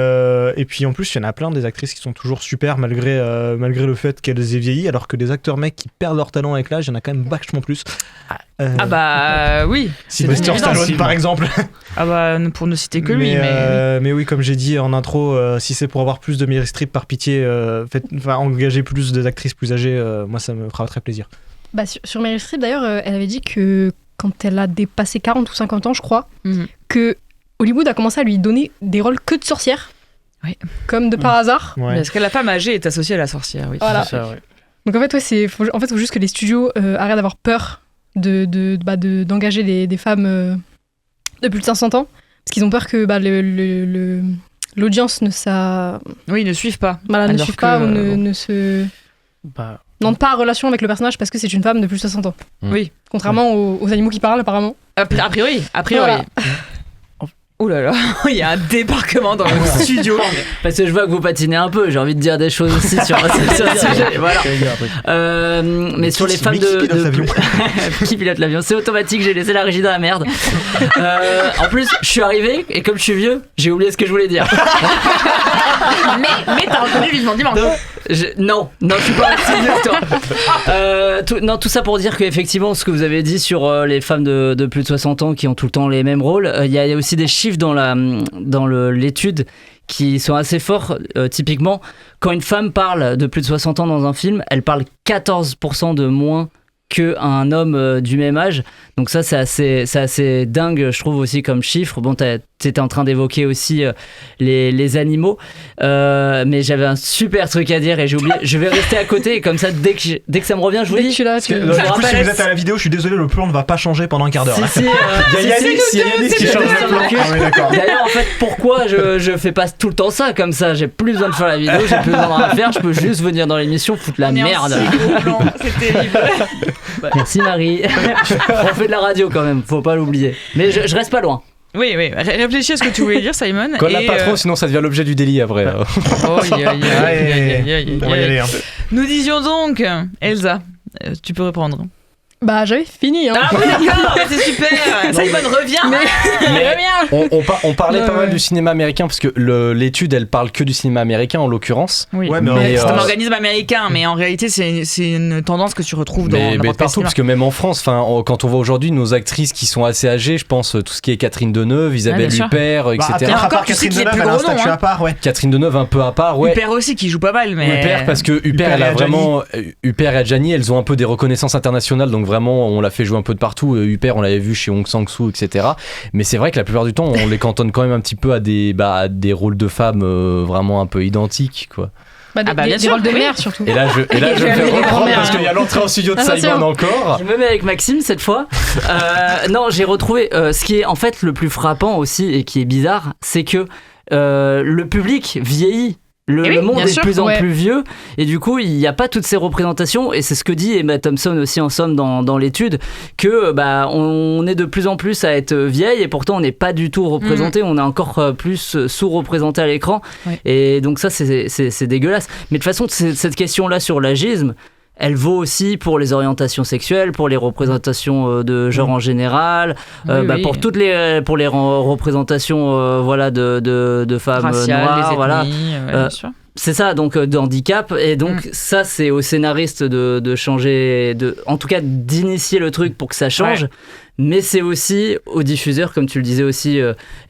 S10: et puis en plus il y en a plein des actrices qui sont toujours super malgré le fait qu'elles aient vieilli, alors que des acteurs mecs qui perdent leur talent avec l'âge, il y en a quand même vachement plus.
S9: Oui,
S10: Sylvester Stallone par exemple.
S9: Pour ne citer que lui.
S10: Mais oui, comme j'ai dit en intro, si c'est pour avoir plus de Meryl Streep, par pitié, engagez plus d'actrices plus âgées, moi ça me fera très plaisir.
S12: Sur Meryl Streep d'ailleurs, elle avait dit que quand elle a dépassé 40 ou 50 ans, je crois, que Hollywood a commencé à lui donner des rôles que de sorcières.
S9: Oui.
S12: Comme de par hasard.
S9: Ouais. Parce que la femme âgée est associée à la sorcière, oui.
S12: Voilà.
S10: C'est ça, ouais.
S12: Donc en fait, faut juste que les studios arrêtent d'avoir peur d'engager des femmes de plus de 500 ans, parce qu'ils ont peur que l'audience ne
S9: suive pas.
S12: Voilà, ne suive pas ou ne se... n'entre pas en relation avec le personnage parce que c'est une femme de plus de 60 ans.
S9: Oui.
S12: Contrairement aux animaux qui parlent, apparemment.
S9: A priori.
S12: Voilà.
S9: Oh là là, il y a un débarquement dans le studio.
S1: Parce que je vois que vous patinez un peu, j'ai envie de dire des choses aussi sur le sujet. Voilà. Mais sur les femmes qui pilote l'avion, c'est automatique, j'ai laissé la régie dans la merde. En plus, je suis arrivé et comme je suis vieux, j'ai oublié ce que je voulais dire.
S9: mais t'as reconnu Vivement Dimanche.
S1: Non, je suis pas aussi vieux que toi. Tout ça pour dire qu'effectivement, ce que vous avez dit sur les femmes de plus de 60 ans qui ont tout le temps les mêmes rôles, il y a aussi des chiffres dans l'étude qui sont assez forts. Typiquement, quand une femme parle de plus de 60 ans dans un film, elle parle 14% de moins qu'un homme du même âge. Donc ça, c'est assez dingue, je trouve aussi comme chiffre. Bon, t'étais en train d'évoquer aussi les animaux, mais j'avais un super truc à dire et j'ai oublié. Je vais rester à côté et comme ça, dès que ça me revient, je vous dis.
S10: Du coup, si vous êtes à la vidéo, je suis désolé, le plan ne va pas changer pendant un quart d'heure.
S1: Il y a Yanis qui change le plan.
S10: Ah oui, d'accord.
S1: D'ailleurs, en fait, pourquoi je fais pas tout le temps ça comme ça? J'ai plus besoin de faire la vidéo, j'ai plus besoin de rien faire, je peux juste venir dans l'émission foutre la merde.
S9: C'est terrible.
S1: Merci Marie. On fait de la radio quand même, faut pas l'oublier. Mais je reste pas loin.
S9: Oui, réfléchis à ce que tu voulais dire, Simon.
S11: Qu'on n'a pas trop, sinon ça devient l'objet du délit après.
S9: Nous disions donc, Elsa, tu peux reprendre.
S12: Bah j'avais fini. Hein.
S9: Ah oui d'accord, c'est super. Simon revient.
S11: On parlait pas mal du cinéma américain parce que l'étude elle parle que du cinéma américain en l'occurrence.
S9: Oui. Ouais, mais c'est un organisme américain, mais en réalité c'est une tendance que tu retrouves dans
S11: partout parce que même en France, quand on voit aujourd'hui nos actrices qui sont assez âgées, je pense tout ce qui est Catherine Deneuve, Isabelle Huppert, etc.
S9: Encore Catherine Deneuve, elle a un statut à part,
S11: Catherine Deneuve un peu à part, ouais.
S9: Huppert aussi qui joue pas mal, mais
S11: Huppert parce que Huppert elle a vraiment Huppert et Adjani, elles ont un peu des reconnaissances internationales, donc vraiment on l'a fait jouer un peu de partout. Huppert on l'avait vu chez Hong Sang-soo, etc. Mais c'est vrai que la plupart du temps on les cantonne quand même un petit peu à des rôles de femmes vraiment un peu identiques quoi.
S12: Des rôles de mère surtout.
S11: Et là je vais faire reprendre parce qu'il y a l'entrée en studio de Simon encore.
S1: Je me mets avec Maxime cette fois. Non, j'ai retrouvé ce qui est en fait le plus frappant aussi et qui est bizarre, c'est que le public vieillit. Le monde est de plus en plus vieux et du coup il n'y a pas toutes ces représentations et c'est ce que dit Emma Thompson aussi en somme dans l'étude que on est de plus en plus à être vieille et pourtant on n'est pas du tout représenté, on est encore plus sous-représenté à l'écran et donc ça c'est dégueulasse. Mais de toute façon cette question là sur l'agisme elle vaut aussi pour les orientations sexuelles, pour les représentations de genre en général, pour toutes les représentations de femmes
S9: raciales,
S1: noires,
S9: les ethnies, bien sûr.
S1: C'est ça, donc d'handicap et donc ça c'est aux scénaristes de changer, en tout cas d'initier le truc pour que ça change. Mais c'est aussi aux diffuseurs, comme tu le disais aussi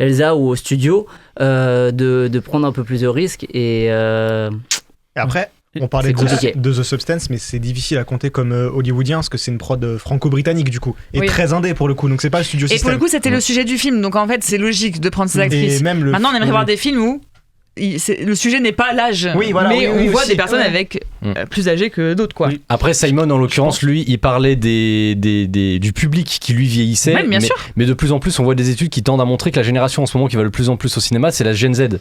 S1: Elsa, ou aux studios de prendre un peu plus de risques et
S10: après. On parlait de The Substance, mais c'est difficile à compter comme hollywoodien parce que c'est une prod franco-britannique du coup et très indé pour le coup, donc c'est pas le studio system.
S9: Et pour le coup, c'était le sujet du film, donc en fait, c'est logique de prendre ces actrices. Maintenant, on aimerait voir des films où le sujet n'est pas l'âge, mais on voit des personnes avec plus âgées que d'autres quoi.
S11: Après Simon en l'occurrence, lui, il parlait du public qui lui vieillissait, mais de plus en plus, on voit des études qui tendent à montrer que la génération en ce moment qui va le plus en plus au cinéma, c'est la Gen Z.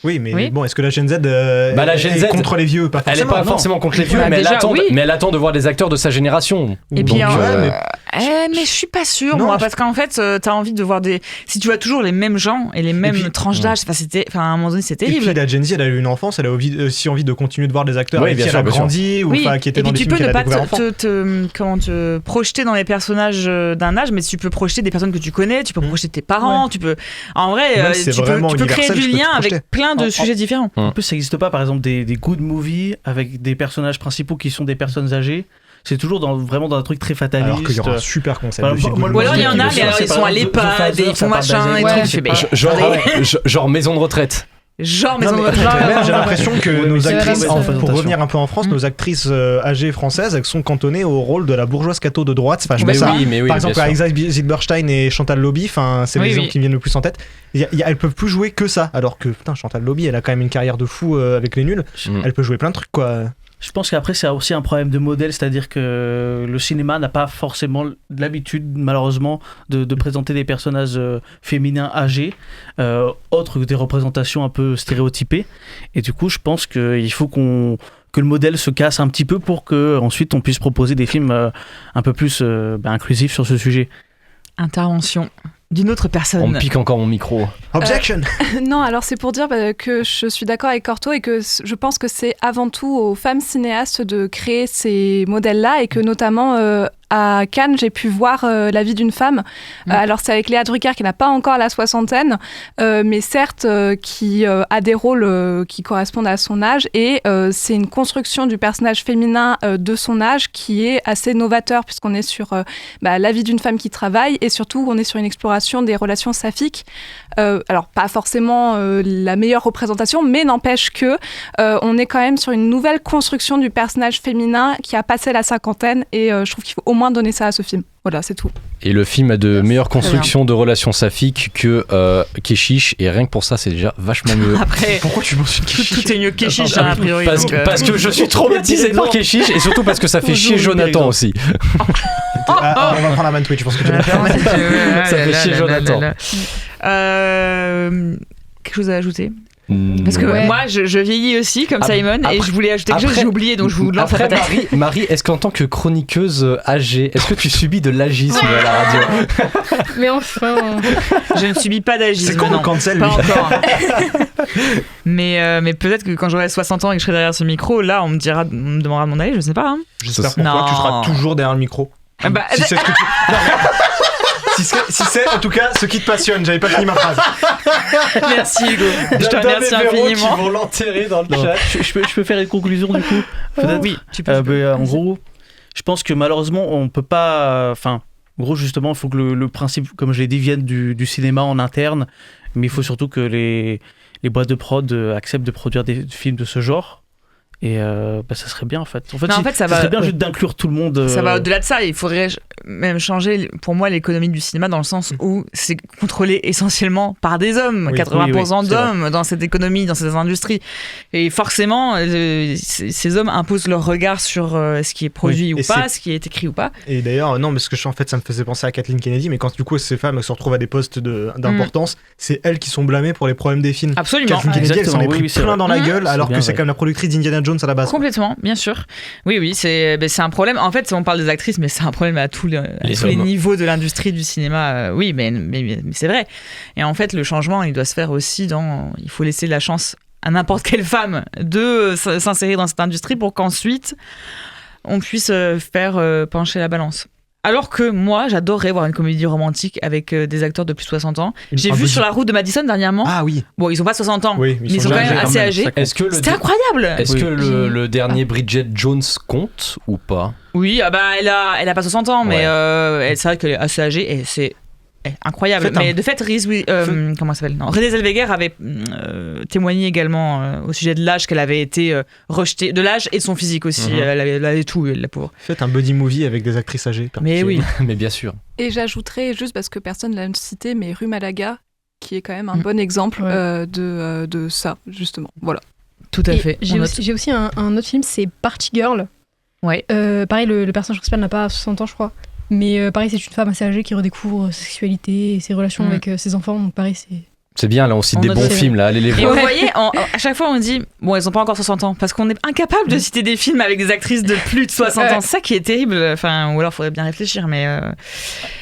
S10: Oui, mais bon, est-ce que la Gen Z, est contre les vieux? Pas forcément.
S11: Elle n'est pas forcément contre les vieux, mais elle attend de voir des acteurs de sa génération.
S9: Et puis, mais je suis pas sûre, moi, parce qu'en fait, t'as envie de voir si tu vois toujours les mêmes gens et les mêmes tranches d'âge, à un moment donné, c'est terrible.
S10: Et puis la Gen Z, elle a eu une enfance, elle a aussi envie de continuer de voir des acteurs avec qui elle a grandi ou qui étaient dans des films qu'elle a découvert enfant.
S9: Et puis tu peux ne pas te projeter dans les personnages d'un âge, mais tu peux projeter des personnes que tu connais, tu peux projeter tes parents, tu peux. En vrai, tu peux créer du lien avec plein de sujets différents.
S16: En plus, ça n'existe pas, par exemple, des good movies avec des personnages principaux qui sont des personnes âgées. C'est toujours vraiment dans un truc très fataliste.
S10: Alors qu'il y aura un super concept.
S9: Ou alors il y en a, mais ils sont à l'EHPAD, ils font machin et tout.
S11: Genre maison de retraite.
S10: J'ai l'impression que nos actrices, pour revenir un peu en France, nos actrices âgées françaises, elles sont cantonnées au rôle de la bourgeoise catho de droite. Enfin, par exemple, Alexa Zilberstein et Chantal Lobby, c'est les exemples qui me viennent le plus en tête. Elles peuvent plus jouer que ça, alors que Chantal Lobby, elle a quand même une carrière de fou avec Les Nuls. Elle peut jouer plein de trucs, quoi.
S16: Je pense qu'après, c'est aussi un problème de modèle, c'est-à-dire que le cinéma n'a pas forcément l'habitude, malheureusement, de présenter des personnages féminins âgés, autres que des représentations un peu stéréotypées. Et du coup, je pense qu'il faut que le modèle se casse un petit peu pour qu'ensuite on puisse proposer des films un peu plus inclusifs sur ce sujet.
S9: Intervention d'une autre personne.
S11: On me pique encore mon micro.
S10: Objection.
S4: Non, alors c'est pour dire que je suis d'accord avec Corto et que je pense que c'est avant tout aux femmes cinéastes de créer ces modèles-là et que notamment à Cannes, j'ai pu voir La vie d'une femme. Alors, c'est avec Léa Drucker qui n'a pas encore la soixantaine, mais certes, qui a des rôles qui correspondent à son âge. Et c'est une construction du personnage féminin de son âge qui est assez novateur, puisqu'on est sur la vie d'une femme qui travaille et surtout, on est sur une exploration des relations saphiques. Alors, pas forcément la meilleure représentation, mais n'empêche que on est quand même sur une nouvelle construction du personnage féminin qui a passé la cinquantaine et je trouve qu'il faut au moins donner ça à ce film. Voilà, c'est tout.
S11: Et le film a de meilleures constructions de relations saphiques que Keshish, et rien que pour ça, c'est déjà vachement mieux.
S9: Après,
S10: pourquoi tu mentionnes Keshish?
S9: Tout est mieux que Keshish, a priori.
S11: Parce que je suis traumatisé par Keshish, et surtout parce que ça fait chier Jonathan aussi.
S10: On va prendre la main Twitch, je pense que tu vas faire.
S11: Ça fait chier Jonathan.
S9: Quelque chose à ajouter? Parce que moi, je vieillis aussi comme Simon, et je voulais ajouter quelque chose que j'ai oublié, donc je vous lance
S11: après, Marie, est-ce qu'en tant que chroniqueuse âgée, est-ce que tu subis de l'agisme à la radio?
S12: Mais enfin,
S9: je ne subis pas d'agisme.
S10: C'est quand on cancel,
S9: pas encore. Mais peut-être que quand j'aurai 60 ans et que je serai derrière ce micro, là, on me demandera de mon avis, je sais pas. Hein.
S10: J'espère pour toi, tu seras toujours derrière le micro. Si c'est ce que tu... Si c'est en tout cas ce qui te passionne, j'avais pas fini ma phrase.
S9: Merci Hugo, je te remercie infiniment.
S11: Qui vont l'enterrer dans le chat.
S16: Je peux faire une conclusion du coup?
S9: Oui, tu peux.
S16: En gros, je pense que malheureusement on peut pas. Enfin, en gros justement, il faut que le principe, comme je l'ai dit, vienne du cinéma en interne, mais il faut surtout que les boîtes de prod acceptent de produire des films de ce genre. Et ça serait bien en fait. Ça serait bien juste d'inclure tout le monde.
S9: Ça va au-delà de ça. Il faudrait même changer, pour moi, l'économie du cinéma dans le sens où c'est contrôlé essentiellement par des hommes. 80% d'hommes dans cette économie, dans cette industrie. Et forcément, ces hommes imposent leur regard sur ce qui est produit ou pas, ce qui est écrit ou pas.
S10: Et d'ailleurs, non, parce que en fait, ça me faisait penser à Kathleen Kennedy, mais quand du coup ces femmes se retrouvent à des postes d'importance, c'est elles qui sont blâmées pour les problèmes des films.
S9: Absolument.
S10: Kathleen Kennedy, elle s'en est pris plein dans la gueule, alors que c'est quand même la productrice d'Indiana Jones à la base.
S9: Complètement, bien sûr. Oui, c'est un problème. En fait, on parle des actrices, mais c'est un problème à tous les niveaux de l'industrie du cinéma. Oui, mais c'est vrai. Et en fait, le changement, il doit se faire aussi il faut laisser la chance à n'importe quelle femme de s'insérer dans cette industrie pour qu'ensuite, on puisse faire pencher la balance. Alors que moi, j'adorerais voir une comédie romantique avec des acteurs de plus de 60 ans. J'ai vu Sur la route de Madison dernièrement.
S10: Ah oui.
S9: Bon, ils ont pas 60 ans,
S10: oui,
S9: mais ils sont quand même assez âgés. C'était incroyable.
S11: Est-ce que le dernier Bridget Jones compte ou pas?
S9: Oui, elle a pas 60 ans, mais c'est vrai qu'elle est assez âgée et c'est incroyable. Mais de fait, comment ça s'appelle? Renée Zellweger avait témoigné également au sujet de l'âge qu'elle avait été rejetée, de l'âge et de son physique aussi. Elle avait tout, la pauvre.
S10: Faites un buddy movie avec des actrices âgées.
S9: Mais oui,
S11: mais bien sûr.
S4: Et j'ajouterais, juste parce que personne ne l'a cité, mais Rue Malaga, qui est quand même un bon exemple de ça, justement. Voilà.
S9: Tout à fait.
S12: J'ai aussi un autre film, c'est Party Girl.
S9: Ouais.
S12: Pareil, le personnage principal n'a pas 60 ans, je crois. Mais pareil, c'est une femme assez âgée qui redécouvre sa sexualité et ses relations avec ses enfants. Donc pareil,
S11: c'est bien, là on cite des bons films, là, allez les voir.
S9: Et vous voyez, à chaque fois on dit, bon, elles ont pas encore 60 ans, parce qu'on est incapable de citer des films avec des actrices de plus de 60 ans. C'est ça qui est terrible, enfin, ou alors faudrait bien réfléchir, mais...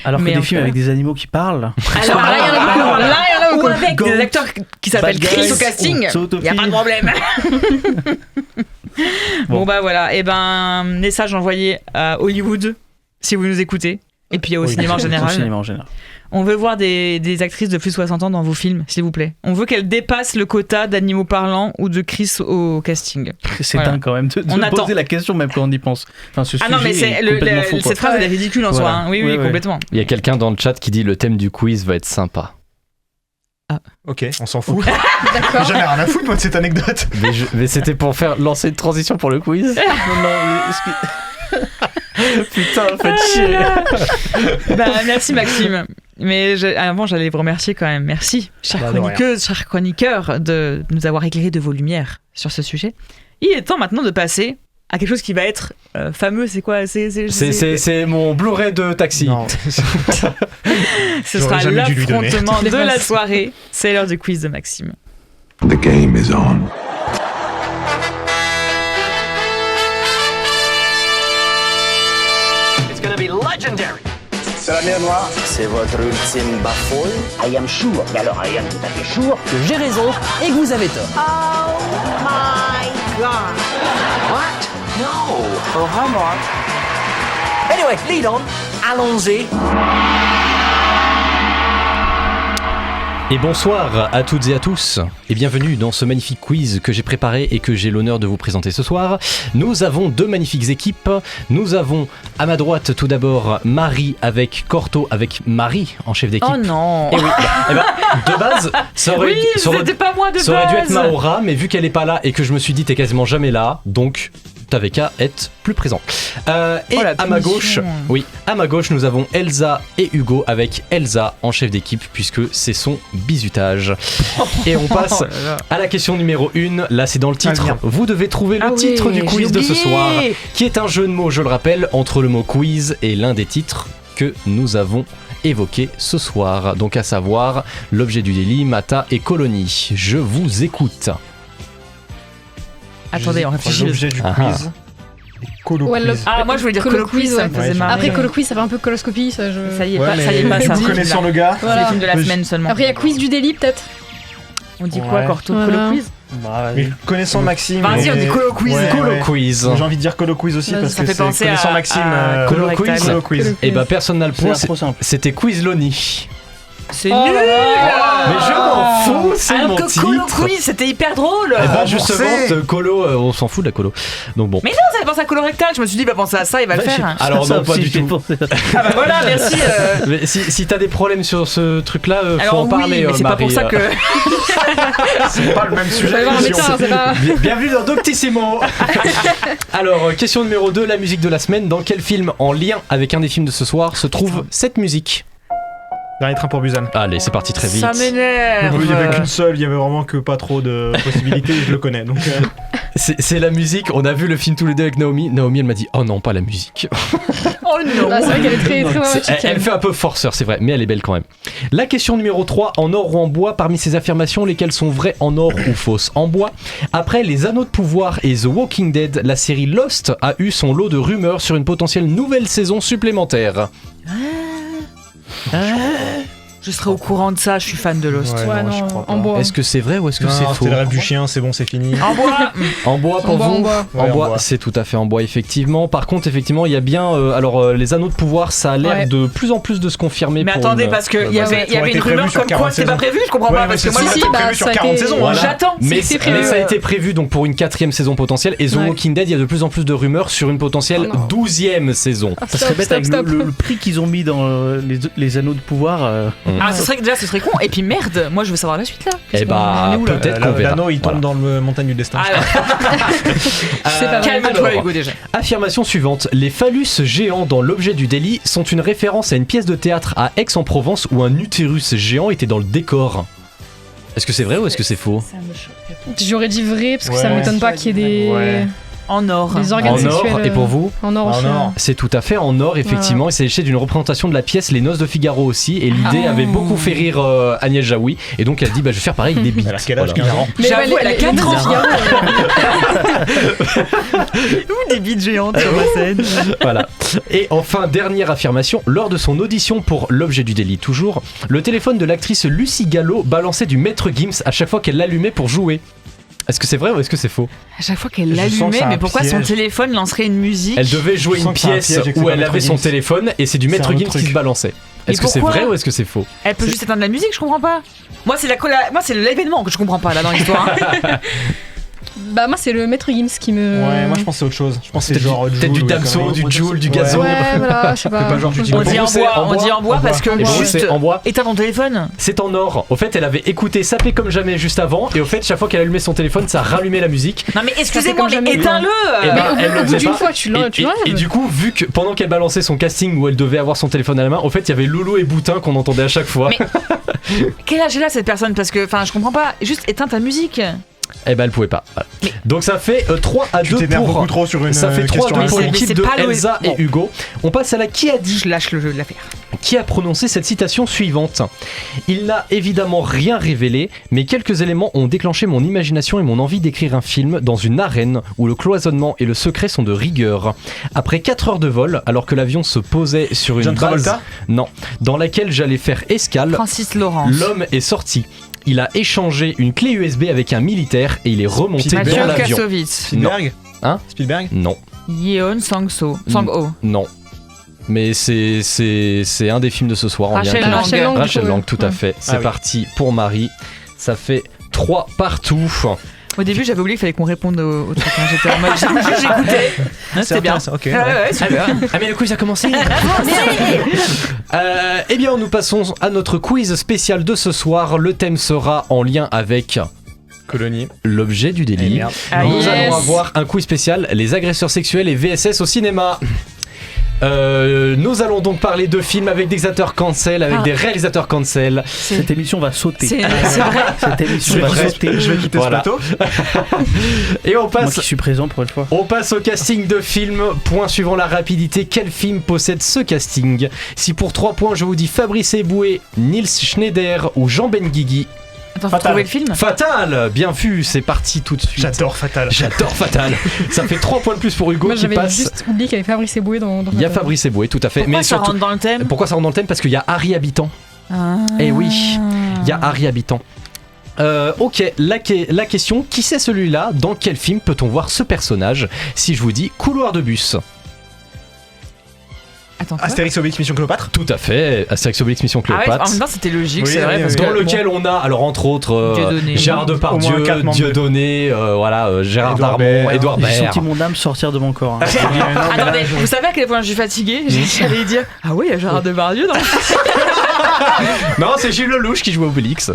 S16: Alors que des films avec des animaux qui parlent...
S9: Alors là, il y en a beaucoup. Ou avec des acteurs qui s'appellent Chris au casting, il n'y a pas de problème. Bon bah voilà, et message envoyé à Hollywood, si vous nous écoutez, et puis au cinéma en général. On veut voir des actrices de plus de 60 ans dans vos films, s'il vous plaît. On veut qu'elles dépassent le quota d'animaux parlants ou de Chris au casting.
S16: C'est dingue quand même de poser la question même quand on y pense. Enfin,
S9: non mais cette phrase elle est ridicule en soi. Hein. Oui, complètement.
S11: Il y a quelqu'un dans le chat qui dit le thème du quiz va être sympa.
S10: Ah. Ok, on s'en fout. D'accord. J'en ai rien à foutre moi de cette anecdote.
S11: Mais c'était pour lancer une transition pour le quiz. Putain, faites chier.
S9: Merci Maxime. Mais avant, j'allais vous remercier quand même. Merci, chère chroniqueuse, chers chroniqueurs, de nous avoir éclairé de vos lumières sur ce sujet. Il est temps maintenant de passer à quelque chose qui va être fameux. C'est quoi?
S11: C'est mon Blu-ray de Taxi.
S9: Ce sera l'affrontement de la soirée. C'est l'heure du quiz de Maxime.
S22: The game is on.
S15: It's gonna be legendary.
S7: C'est la mer Noire.
S5: C'est votre ultime bafouille.
S6: I am sure, mais alors I am tout à fait sure que j'ai raison et que vous avez tort.
S3: Oh my God.
S7: What? No.
S6: Oh, hi, Mark. Anyway, avec Leland, allons-y.
S11: Et bonsoir à toutes et à tous, et bienvenue dans ce magnifique quiz que j'ai préparé et que j'ai l'honneur de vous présenter ce soir. Nous avons deux magnifiques équipes. Nous avons à ma droite tout d'abord Marie avec Corto avec Marie en chef d'équipe.
S9: Oh non.
S11: Et oui, de base, ça aurait
S9: pas moi de
S11: ça aurait dû être
S9: base.
S11: Maora, mais vu qu'elle est pas là et que je me suis dit t'es quasiment jamais là, donc t'avais qu'à être plus présent. Et à ma gauche, à ma gauche, nous avons Elsa et Hugo avec Elsa en chef d'équipe puisque c'est son bizutage. Et on passe à la question numéro 1. Là, c'est dans le titre. Vous devez trouver le titre du quiz de ce soir, qui est un jeu de mots, je le rappelle, entre le mot quiz et l'un des titres que nous avons évoqué ce soir. Donc à savoir l'objet du délit, Mata et Colonie. Je vous écoute.
S9: Attendez, on réfléchit.
S10: L'objet du quiz. Colo quiz.
S9: Moi je voulais dire colo quiz, ça me faisait marrer.
S12: Après colo quiz, ça fait un peu coloscopie, ça.
S9: Ça y est, ça y est pas ça.
S10: Vous connaissez le gars.
S9: C'est le film de la semaine seulement.
S12: Après il y a quiz du délit peut-être.
S9: On dit quoi, Corto? Colo quiz?
S10: Mais connaissant Maxime.
S9: Vas-y, on dit colo quiz.
S11: Colo quiz.
S10: J'ai envie de dire colo quiz aussi parce
S9: ça
S10: que
S9: fait
S10: c'est
S9: penser
S10: connaissant
S9: à
S10: Maxime.
S11: Colo quiz. Et bah personne n'a le point.
S16: C'est trop simple.
S11: C'était Quizloni.
S9: C'est nul.
S11: Mais je m'en fous, c'est
S9: alors
S11: mon
S9: que
S11: titre.
S9: Colo quiz, c'était hyper drôle.
S11: Et bah justement, Colo, on s'en fout de la Colo. Donc bon.
S9: Mais non, ça fait penser à colorectal. Je me suis dit, il va penser à ça, il va le faire.
S11: Alors non, pas du tout.
S9: Ah bah voilà, merci.
S11: Mais si t'as des problèmes sur ce truc-là, faut en parler.
S9: Mais c'est
S11: Marie,
S9: pas pour ça que.
S10: C'est pas le même sujet.
S11: Bienvenue dans Doctissimo. Alors, question numéro 2, la musique de la semaine. Dans quel film en lien avec un des films de ce soir se trouve cette musique?
S10: Dernier train pour Busan.
S11: Allez, c'est parti très vite.
S9: Ça m'énerve.
S10: Il y avait qu'une seule, il y avait vraiment que pas trop de possibilités, je le connais. Donc
S11: c'est la musique, on a vu le film tous les deux avec Naomi. Naomi, elle m'a dit, oh non, pas la musique.
S9: Oh non.
S12: C'est vrai qu'elle est très dramatique.
S11: Elle fait un peu forceur, c'est vrai, mais elle est belle quand même. La question numéro 3, en or ou en bois, parmi ces affirmations, lesquelles sont vraies en or ou fausses en bois? Après Les Anneaux de Pouvoir et The Walking Dead, la série Lost a eu son lot de rumeurs sur une potentielle nouvelle saison supplémentaire.
S9: Je serai au courant de ça, je suis fan de Lost.
S12: Ouais, non, en bois.
S11: Est-ce que c'est vrai ou est-ce que c'est faux?
S10: C'était le rêve du chien, c'est bon, c'est fini.
S9: En bois.
S11: En bois pour vous?
S10: En bois.
S11: C'est tout à fait en bois, effectivement. Par contre, effectivement, il y a bien. Les Anneaux de Pouvoir, ça a l'air de plus en plus de se confirmer.
S9: Mais attendez, parce qu'il y avait une rumeur comme quoi c'était pas prévu, je comprends pas. Parce que moi,
S10: c'était prévu sur 40 saisons.
S9: J'attends.
S11: Mais ça a été prévu donc pour une 4ème saison potentielle. Et The Walking Dead, il y a de plus en plus de rumeurs sur une potentielle 12ème saison.
S16: Ça serait bête avec le prix qu'ils ont mis dans les Anneaux de Pouvoir.
S9: Ah, ce serait con. Et puis merde, moi je veux savoir la suite là.
S11: Et bah peut-être qu'on verra.
S10: L'anneau il tombe dans le montagne du destin.
S9: Calme-toi Hugo déjà.
S11: Affirmation suivante. Les phallus géants dans l'objet du délit sont une référence à une pièce de théâtre à Aix-en-Provence où un utérus géant était dans le décor. Est-ce que c'est vrai ou est-ce que c'est faux?
S12: J'aurais dit vrai parce que ça m'étonne pas qu'il y ait des.
S9: En or.
S12: Des organes
S11: en
S12: sexuels.
S11: Or, et pour vous?
S12: En or aussi.
S11: C'est tout à fait en or, effectivement.
S12: Voilà.
S11: Il s'agissait d'une représentation de la pièce Les Noces de Figaro aussi. Et l'idée avait beaucoup fait rire Agnès Jaoui. Et donc elle dit, je vais faire pareil avec des bites.
S10: Elle a quel âge, 15 ans?
S9: J'avoue, elle a 4 ans. Ou des bites géantes sur ma scène.
S11: Voilà. Et enfin, dernière affirmation. Lors de son audition pour l'objet du délit, toujours, le téléphone de l'actrice Lucie Gallo balançait du Maître Gims à chaque fois qu'elle l'allumait pour jouer. Est-ce que c'est vrai ou est-ce que c'est faux?
S9: À chaque fois qu'elle l'allumait, mais pourquoi son téléphone lancerait une musique?
S11: Elle devait jouer une pièce où elle avait son téléphone et c'est du Maître Gims qui se balançait. Est-ce que c'est vrai ou est-ce que c'est faux?
S9: Elle peut juste éteindre la musique, je comprends pas. Moi c'est l'événement que je comprends pas là dans l'histoire.
S12: Bah moi c'est le Maître Gims qui me...
S10: Ouais, moi je pense c'est autre chose. Je pense c'est genre
S11: peut-être du Damso, du Joule, du Gazon.
S12: Ouais, voilà, je sais pas.
S10: Pas genre du
S9: on dit en bois parce que juste
S11: en bois.
S9: éteins ton téléphone.
S11: C'est en or. Au fait, elle avait écouté Sapé comme jamais juste avant et au fait, chaque fois qu'elle allumait son téléphone, ça rallumait la musique.
S9: Non mais excusez-moi, mais éteins-le.
S11: Et ben, elle le faisait
S12: d'une
S11: pas.
S12: fois tu l'enlèves.
S11: Et du coup, vu que pendant qu'elle balançait son casting où elle devait avoir son téléphone à la main, au fait, il y avait Loulou et Boutin qu'on entendait à chaque fois.
S9: Mais quel âge est là cette personne? Parce que je comprends pas. Juste éteins ta musique.
S11: Eh ben elle pouvait pas. Voilà. Donc ça fait 3-2 pour
S10: beaucoup trop sur une
S11: ça fait 3-2 pour l'équipe de
S9: pas
S11: Elsa et Hugo. On passe à la qui a dit.
S9: Je lâche le jeu de l'affaire.
S11: Qui a prononcé cette citation suivante. Il n'a évidemment rien révélé, mais quelques éléments ont déclenché mon imagination et mon envie d'écrire un film dans une arène où le cloisonnement et le secret sont de rigueur. Après 4 heures de vol, alors que l'avion se posait sur une base dans laquelle j'allais faire escale,
S9: Francis Laurent.
S11: L'homme est sorti. Il a échangé une clé USB avec un militaire et il est remonté dans l'avion.
S10: Spielberg?
S11: Hein?
S10: Spielberg?
S11: Non.
S9: Yeon Sang-ho.
S11: Non. mais c'est un des films de ce soir.
S9: Rachel
S11: Lang, tout à fait. C'est parti pour Marie. Ça fait 3 partout.
S9: Au début, j'avais oublié qu'il fallait qu'on réponde au truc. J'étais en mode, j'écoutais. C'était bien.
S10: Okay.
S9: Ouais, super.
S11: Ah, mais le quiz a commencé. Eh bien, nous passons à notre quiz spécial de ce soir. Le thème sera en lien avec
S10: Colonie,
S11: l'objet du délit. Nous allons avoir un quiz spécial, les agresseurs sexuels et VSS au cinéma. Nous allons donc parler de films avec des acteurs cancel, avec des réalisateurs cancel.
S16: Cette émission va sauter.
S9: C'est vrai.
S16: Cette émission va sauter.
S10: Je vais quitter ce plateau.
S11: Et on passe.
S16: Moi qui suis présent pour une fois.
S11: On passe au casting de films. Point suivant la rapidité. Quel film possède ce casting? Si pour 3 points je vous dis Fabrice Eboué, Nils Schneider ou Jean Benguigui.
S9: Attends, faut trouver le film.
S11: Fatal, bien vu, c'est parti tout de suite.
S10: J'adore Fatal.
S11: Ça fait 3 points de plus pour Hugo.
S12: Moi,
S11: qui
S12: j'avais
S11: passe.
S12: juste oublié qu'il y avait Fabrice Eboué dans
S11: Il y a Fabrice Eboué, tout à fait.
S9: Pourquoi
S11: mais
S9: ça
S11: surtout,
S9: rentre dans le thème?
S11: Pourquoi ça rentre dans le thème? Parce qu'il y a Harry Habitant. Et oui, il y a Harry Habitant. Ok, la question, qui c'est celui-là? Dans quel film peut-on voir ce personnage? Si je vous dis Couloir de bus.
S9: Attends,
S10: Astérix Obélix Mission Cléopâtre.
S11: Tout à fait, Astérix Obélix Mission Cléopâtre.
S9: En même temps, c'était logique,
S10: Oui,
S9: c'est vrai.
S10: oui,
S9: Parce
S10: oui.
S9: que,
S11: Dans lequel on a, alors entre autres, Gérard Depardieu, Dieudonné, Gérard Darmon, Édouard
S16: J'ai
S11: Baird.
S16: senti mon âme sortir de mon corps. Hein.
S9: Attendez, vous savez à quel point je suis fatiguée? J'allais dire, ah oui, il y a Gérard Depardieu dans
S11: Non, c'est Gilles Lelouch qui joue à Obélix.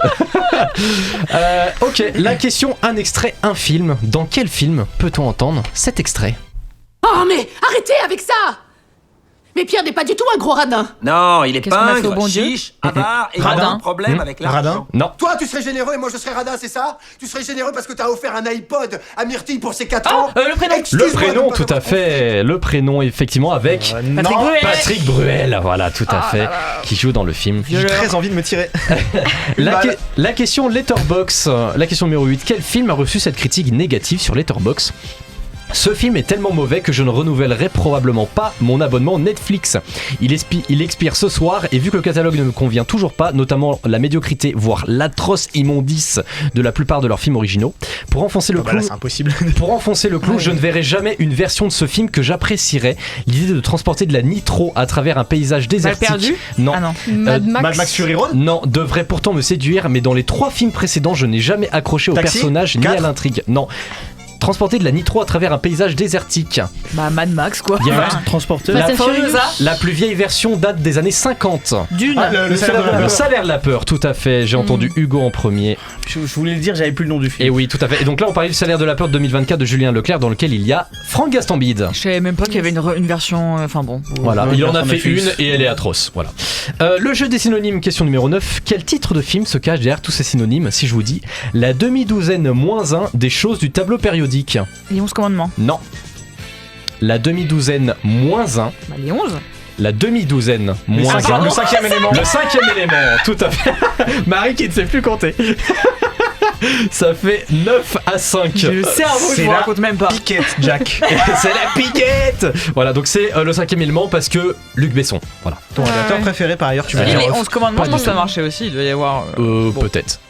S11: Ok, la question, un extrait, un film. Dans quel film peut-on entendre cet extrait?
S3: Oh, mais arrêtez avec ça! Mais Pierre n'est pas du tout un gros radin.
S7: Non, il est
S9: Qu'est-ce qu'on a fait au
S7: pingre,
S9: bon Dieu
S7: chiche, avare et il
S9: Radin.
S7: a un problème avec l'argent.
S10: Radin.
S11: Non.
S2: Toi, tu serais généreux et moi je serais radin, c'est ça? Tu serais généreux parce que t'as offert un iPod à Myrtille pour ses 4 ans?
S9: Le prénom.
S11: Le prénom, tout à fait. Le prénom, effectivement, avec Patrick Bruel. Voilà, tout à fait. Qui joue dans le film.
S10: J'ai très envie de me tirer.
S11: La question Letterboxd. La question numéro 8. Quel film a reçu cette critique négative sur Letterboxd? Ce film est tellement mauvais que je ne renouvellerai probablement pas mon abonnement Netflix. Il expire ce soir et vu que le catalogue ne me convient toujours pas, notamment la médiocrité, voire l'atroce immondice de la plupart de leurs films originaux, pour enfoncer le clou,
S10: là, c'est impossible.
S11: Pour enfoncer le clou, je ne verrai jamais une version de ce film que j'apprécierais. L'idée de transporter de la nitro à travers un paysage désertique.
S9: Mal perdu?
S11: Non.
S9: Ah non.
S12: Mad Max.
S10: Mad Max Fury Road?
S11: Non, devrait pourtant me séduire, mais dans les 3 films précédents, je n'ai jamais accroché au
S10: Taxi
S11: personnage ni
S10: 4?
S11: à l'intrigue. Non. Transporter de la nitro à travers un paysage désertique.
S9: Bah, Mad Max, quoi.
S11: Il y a
S16: Transporteur.
S11: la plus vieille version date des années 50.
S9: Dune.
S10: Le salaire de la
S11: Le
S10: peur.
S11: salaire de la peur, tout à fait. J'ai entendu Hugo en premier.
S16: Je voulais le dire, j'avais plus le nom du film.
S11: Et oui, tout à fait. Et donc là, on parlait du salaire de la peur de 2024 de Julien Leclerc, dans lequel il y a Franck Gastambide.
S9: Je savais même pas qu'il y avait une version. Enfin bon.
S11: Voilà,
S16: Ouais,
S11: il en a
S16: on a
S11: fait
S16: fait
S11: une
S16: une.
S11: et elle est atroce. Voilà. Le jeu des synonymes, question numéro 9. Quel titre de film se cache derrière tous ces synonymes si je vous dis la demi-douzaine moins 1 des choses du tableau périodique?
S9: Les 11 commandements.
S11: Non. La demi-douzaine moins 1.
S9: Bah, les 11.
S11: La demi-douzaine moins 1.
S10: Le 5e élément.
S11: Le 5e élément, tout à fait. Marie qui ne sait plus compter. Ça fait 9 à 5.
S9: J'ai le cerveau, je
S10: C'est
S9: vous
S10: la
S9: raconte même pas.
S10: Piquette, Jack.
S11: C'est la piquette. Voilà, donc c'est le 5e élément parce que Luc Besson. Voilà.
S10: Ton réalisateur préféré par ailleurs, tu vas
S9: Et
S10: dire.
S9: les 11 commandements,
S11: Pas
S9: je pense
S11: du
S9: que ça
S11: tout.
S9: marchait aussi. Il doit y avoir.
S11: Peut-être.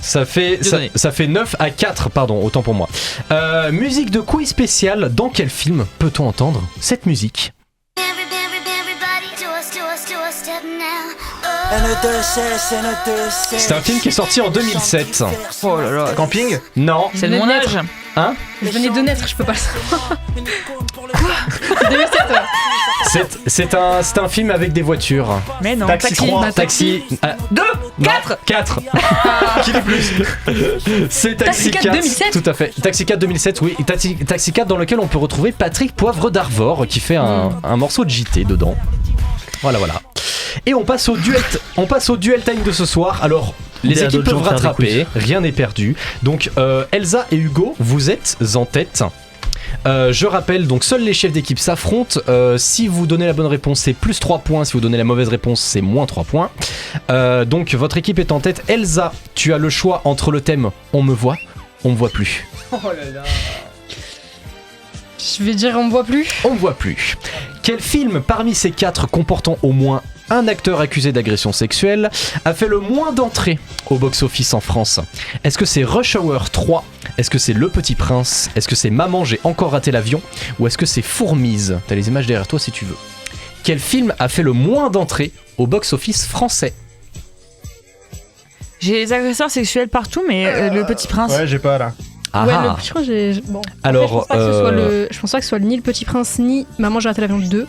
S11: Ça fait 9 à 4, pardon, autant pour moi. Musique de quiz spécial, dans quel film peut-on entendre cette musique? C'est un film qui est sorti en 2007.
S9: Oh là là.
S10: Camping?
S11: Non.
S9: C'est de mon âge.
S11: Hein?
S12: Je venais de naître, je peux pas le savoir. Quoi 2007, ouais.
S11: C'est un film avec des voitures.
S9: Mais non.
S11: Taxi 3, Taxi 2,
S9: 4
S11: 4. Qui dit plus? C'est
S12: Taxi
S11: Taxi
S12: 4
S11: 4
S12: 2007.
S11: Tout à fait. Taxi 4 2007, oui. Taxi 4 dans lequel on peut retrouver Patrick Poivre d'Arvor qui fait un morceau de JT dedans. Voilà. Et on passe au duel time de ce soir. Alors, les équipes peuvent rattraper, rien n'est perdu. Donc, Elsa et Hugo, vous êtes en tête. Je rappelle, donc seuls les chefs d'équipe s'affrontent. Si vous donnez la bonne réponse, c'est plus 3 points. Si vous donnez la mauvaise réponse, c'est moins 3 points. Donc, votre équipe est en tête. Elsa, tu as le choix entre le thème on me voit, on me voit plus.
S12: Oh là là. Je vais dire on me voit plus.
S11: On me voit plus. Quel film parmi ces 4 comportant au moins un acteur accusé d'agression sexuelle a fait le moins d'entrées au box-office en France? Est-ce que c'est Rush Hour 3? Est-ce que c'est Le Petit Prince? Est-ce que c'est Maman j'ai encore raté l'avion? Ou est-ce que c'est Fourmise? T'as les images derrière toi si tu veux. Quel film a fait le moins d'entrées au box-office français?
S9: J'ai les agresseurs sexuels partout, mais Le Petit Prince.
S10: Ouais, j'ai pas là.
S12: Ouais, Le Petit Prince, bon.
S11: Alors,
S12: je pense pas que ce soit ni Le Petit Prince ni Maman, j'ai raté l'avion 2.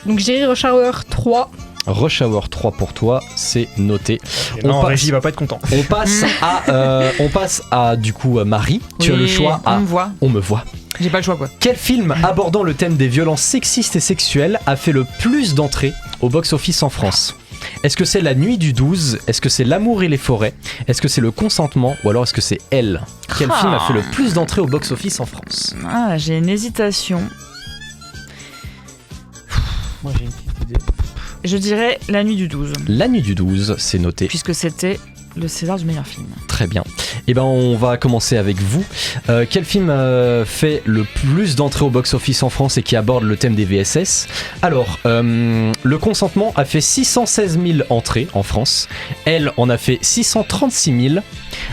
S12: Donc je dirais Rush Hour 3.
S11: Rush Hour 3 pour toi, c'est noté.
S10: Régie va pas être content.
S11: On passe à du coup Marie. Tu as le choix à On me voit.
S9: J'ai pas le choix quoi.
S11: Quel film abordant le thème des violences sexistes et sexuelles a fait le plus d'entrées au box-office en France? Est-ce que c'est La Nuit du 12? Est-ce que c'est L'amour et les forêts? Est-ce que c'est Le consentement? Ou alors est-ce que c'est Elle? Quel film a fait le plus d'entrées au box-office en France?
S9: J'ai une hésitation.
S16: Moi j'ai une petite idée.
S9: Je dirais La Nuit du 12.
S11: La Nuit du 12, c'est noté.
S9: Puisque c'était le César du meilleur film.
S11: Très bien. Et ben on va commencer avec vous. Quel film fait le plus d'entrées au box-office en France et qui aborde le thème des VSS? Alors, Le consentement a fait 616 000 entrées en France. Elle en a fait 636 000.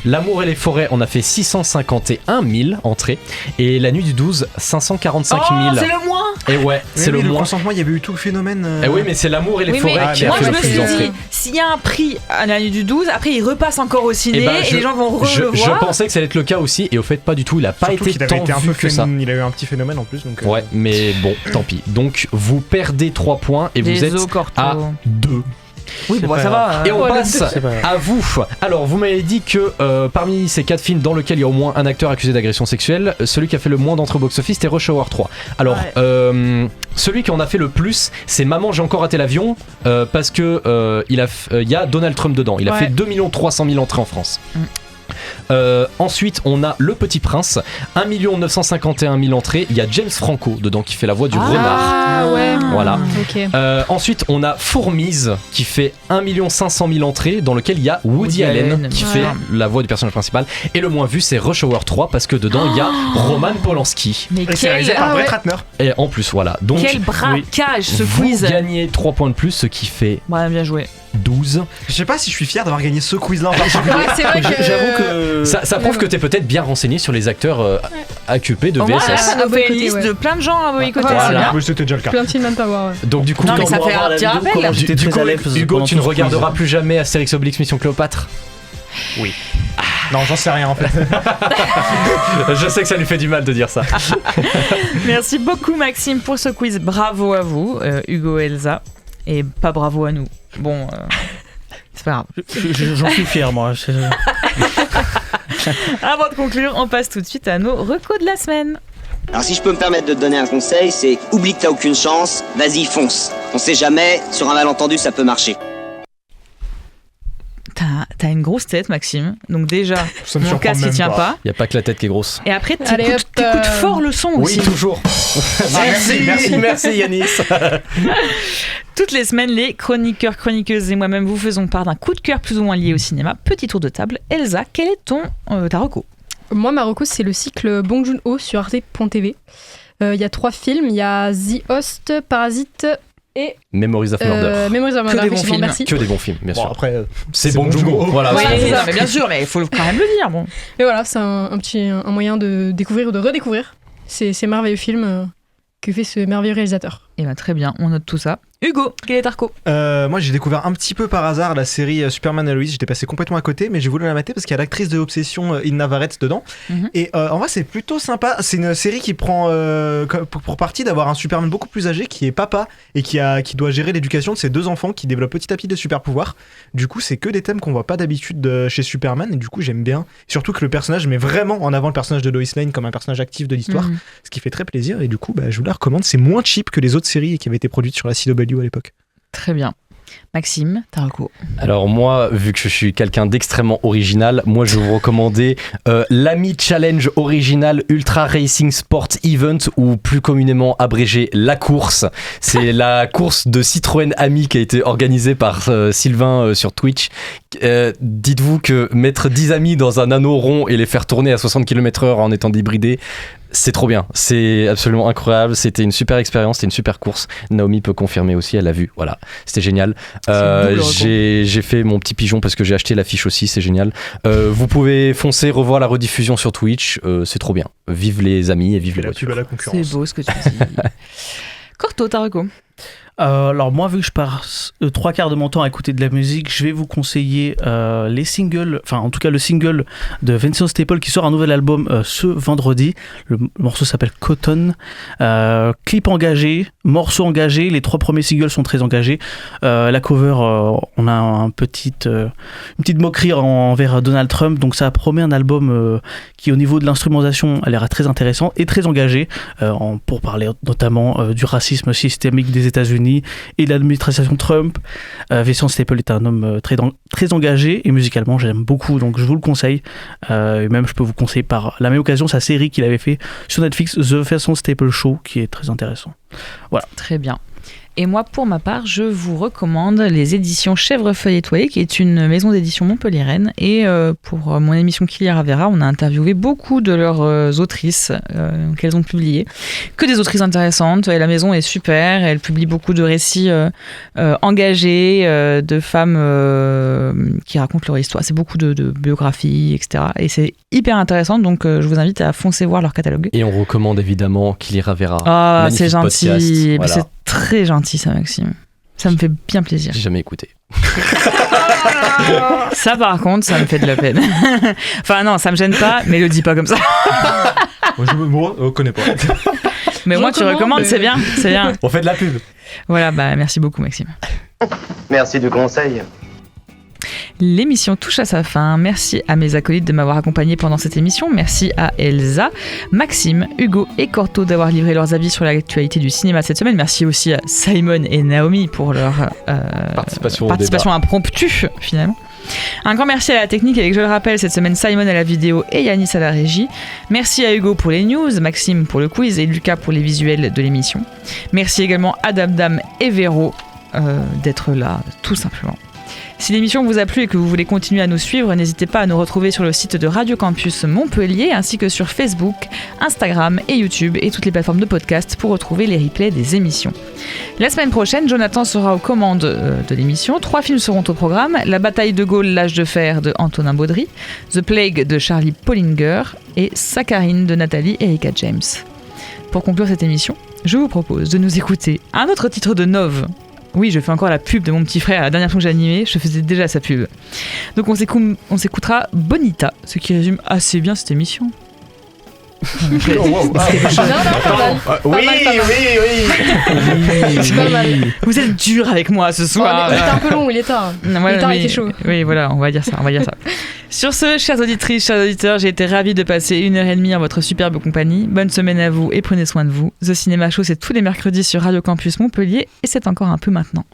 S11: L'amour et les forêts en a fait 651 000 entrées. Et La Nuit du 12, 545 000.
S9: Oh, c'est le moins.
S11: Et ouais, c'est le moins.
S10: Le consentement, il y avait eu tout le phénomène.
S11: Et oui, mais c'est L'amour et les forêts qui a fait le plus d'entrées. Moi, je me suis dit,
S9: s'il y a un prix à La Nuit du 12, après il repasse encore au ciné et les gens vont le voir.
S11: Je pensais que ça allait être le cas aussi, et au fait, pas du tout. Il a pas été tant vu que ça.
S10: Il a eu un petit phénomène en plus. Donc
S11: ouais, mais bon, tant pis. Donc, vous perdez 3 points et vous êtes à 2.
S9: Oui, bon, ça va.
S11: Et on passe à vous. Alors, vous m'avez dit que parmi ces 4 films dans lesquels il y a au moins un acteur accusé d'agression sexuelle, celui qui a fait le moins d'entrées au box-office, c'était Rush Hour 3. Alors, celui qui en a fait le plus, c'est Maman, j'ai encore raté l'avion, parce que il y a Donald Trump dedans. Il a fait 2 300 000 entrées en France. Ensuite on a Le Petit Prince, 1 951 000 entrées. Il y a James Franco dedans qui fait la voix du renard. Voilà.
S12: Okay.
S11: Ensuite on a Fourmise qui fait 1 500 000 entrées, dans lequel il y a Woody Allen qui fait la voix du personnage principal. Et le moins vu c'est Rush Hour 3 parce que dedans il y a Roman Polanski.
S9: Mais
S10: c'est réalisé par Brett Ratner.
S11: Et en plus voilà. Donc
S9: quel braquage ce quiz.
S11: Vous gagnez 3 points de plus, ce qui fait
S9: bien joué.
S11: 12.
S10: Je sais pas si je suis fier d'avoir gagné ce quiz là en particulier.
S12: C'est vrai que
S11: j'avoue que ça prouve que t'es peut-être bien renseigné sur les acteurs occupés de VSS.
S9: On fait une liste de plein de gens à boycotter.
S10: Voilà. C'était déjà le cas.
S12: Plein de films à ne pas voir.
S11: Donc du coup,
S9: non, mais ça fait un petit rappel.
S11: Du coup, Hugo, tu ne regarderas plus jamais Astérix Obélix Mission Cléopâtre?
S10: Oui. Non, j'en sais rien en fait.
S11: Je sais que ça lui fait du mal de dire ça.
S9: Merci beaucoup Maxime pour ce quiz. Bravo à vous, Hugo et Elsa. Et pas bravo à nous. Bon, c'est pas grave.
S16: J'en suis fier, moi.
S9: Avant de conclure, on passe tout de suite à nos recos de la semaine.
S5: Alors si je peux me permettre de te donner un conseil, c'est oublie que t'as aucune chance, vas-y fonce. On sait jamais, sur un malentendu ça peut marcher.
S9: T'as une grosse tête Maxime, donc déjà mon casque il tient pas.
S11: Y a pas que la tête qui est grosse.
S9: Et après t'écoutes fort le son aussi.
S11: Oui toujours. Merci Yanis.
S9: Toutes les semaines, les chroniqueurs, chroniqueuses et moi-même vous faisons part d'un coup de cœur plus ou moins lié au cinéma. Petit tour de table. Elsa, quel est ta reco?
S12: Moi, ma reco, c'est le cycle Bong Joon-ho sur arte.tv. Il y a 3 films. Il y a The Host, Parasite et
S11: Memories of Murder.
S9: Que des bons films.
S12: Merci.
S11: Que des bons films, bien sûr.
S10: Après,
S11: c'est Bong Joon-ho. Voilà.
S9: Oui, mais bien sûr, mais il faut quand même le dire. Bon.
S12: Et voilà, c'est un moyen de découvrir ou de redécouvrir ces merveilleux films que fait ce merveilleux réalisateur.
S9: Et très bien, on note tout ça. Hugo, quel est ta reco?
S10: Moi j'ai découvert un petit peu par hasard la série Superman et Lois. J'étais passé complètement à côté, mais j'ai voulu la mater parce qu'il y a l'actrice de Obsession Inna Varette dedans. Et en vrai c'est plutôt sympa. C'est une série qui prend pour partie d'avoir un Superman beaucoup plus âgé qui est papa et qui doit gérer l'éducation de ses 2 enfants qui développent petit à petit des super pouvoirs. Du coup c'est que des thèmes qu'on voit pas d'habitude chez Superman, et du coup j'aime bien. Surtout que le personnage met vraiment en avant le personnage de Lois Lane comme un personnage actif de l'histoire, ce qui fait très plaisir. Et du coup je vous la recommande. C'est moins cheap que les autres séries qui avaient été produites sur la CW à l'époque.
S9: Très bien. Maxime, ta reco?
S11: Alors moi, vu que je suis quelqu'un d'extrêmement original, moi je vais vous recommander l'Ami Challenge Original Ultra Racing Sport Event, ou plus communément abrégé La Course. C'est la course de Citroën Ami qui a été organisée par Sylvain sur Twitch. Dites-vous que mettre 10 amis dans un anneau rond et les faire tourner à 60 km/h en étant débridés, c'est trop bien, c'est absolument incroyable. C'était une super expérience, c'était une super course. Naomi peut confirmer aussi, elle l'a vu, voilà, c'était génial. J'ai fait mon petit pigeon parce que j'ai acheté l'affiche aussi, c'est génial. Vous pouvez foncer, revoir la rediffusion sur Twitch, c'est trop bien. Vive les amis et vive les voitures.
S10: La concurrence.
S9: C'est beau ce que tu dis. Corto, ta reco?
S16: Alors moi, vu que je passe 3/4 de mon temps à écouter de la musique, je vais vous conseiller les singles, enfin en tout cas le single de Vincent Staple qui sort un nouvel album ce vendredi. Le morceau s'appelle Cotton. Clip engagé, morceau engagé, les 3 premiers singles sont très engagés. La cover, on a une petite moquerie envers Donald Trump, donc ça promet un album qui au niveau de l'instrumentation a l'air très intéressant et très engagé pour parler notamment du racisme systémique des États-Unis et de l'administration Trump. Vincent Staple est un homme très engagé et musicalement j'aime beaucoup, donc je vous le conseille. Et même je peux vous conseiller par la même occasion sa série qu'il avait fait sur Netflix, The Vincent Staple Show, qui est très intéressant. Voilà.
S9: Très bien. Et moi, pour ma part, je vous recommande les éditions Chèvrefeuille Étoilée, qui est une maison d'édition montpelliéraine. Et pour mon émission Qui lira verra, on a interviewé beaucoup de leurs autrices qu'elles ont publiées. Que des autrices intéressantes. Et la maison est super. Elle publie beaucoup de récits engagés, de femmes qui racontent leur histoire. C'est beaucoup de biographies, etc. Et c'est hyper intéressant. Donc, je vous invite à foncer voir leur catalogue.
S11: Et on recommande évidemment Qui lira verra.
S9: Ah,
S11: magnifique
S9: c'est gentil.
S11: podcast. Voilà.
S9: C'est très gentil ça, Maxime. Ça me fait bien plaisir.
S11: J'ai jamais écouté.
S9: Ça par contre, ça me fait de la peine. Enfin non, ça me gêne pas, mais le dis pas comme ça.
S10: Moi, je connais pas.
S9: Mais moi tu recommandes, c'est bien, c'est bien.
S10: On fait de la pub.
S9: Voilà, bah merci beaucoup Maxime.
S8: Merci du conseil.
S9: L'émission touche à sa fin. Merci à mes acolytes de m'avoir accompagné pendant cette émission. Merci à Elsa, Maxime, Hugo et Corto d'avoir livré leurs avis sur l'actualité du cinéma cette semaine. Merci aussi à Simon et Naomi pour leur participation impromptue finalement. Un grand merci à la technique avec, je le rappelle, cette semaine Simon à la vidéo et Yanis à la régie. Merci à Hugo pour les news, Maxime pour le quiz et Lucas pour les visuels de l'émission. Merci également à Dabdam et Véro d'être là, tout simplement. Si l'émission vous a plu et que vous voulez continuer à nous suivre, n'hésitez pas à nous retrouver sur le site de Radio Campus Montpellier ainsi que sur Facebook, Instagram et YouTube et toutes les plateformes de podcast pour retrouver les replays des émissions. La semaine prochaine, Jonathan sera aux commandes de l'émission. 3 films seront au programme: La bataille de Gaulle, l'âge de fer de Antonin Baudry, The Plague de Charlie Pollinger et Saccharine de Nathalie Erika James. Pour conclure cette émission, je vous propose de nous écouter un autre titre de Nov. Oui, je fais encore la pub de mon petit frère. La dernière fois que j'ai animé, je faisais déjà sa pub. Donc on s'écoutera Bonita, ce qui résume assez bien cette émission.
S10: Oui.
S9: Vous êtes dur avec moi ce soir.
S12: Il était un peu long, il est tard. Le temps était chaud.
S9: Oui, voilà, on va dire ça. Sur ce, chères auditrices, chers auditeurs, j'ai été ravie de passer 1h30 en votre superbe compagnie. Bonne semaine à vous et prenez soin de vous. The Cinéma Show, c'est tous les mercredis sur Radio Campus Montpellier et c'est encore un peu maintenant.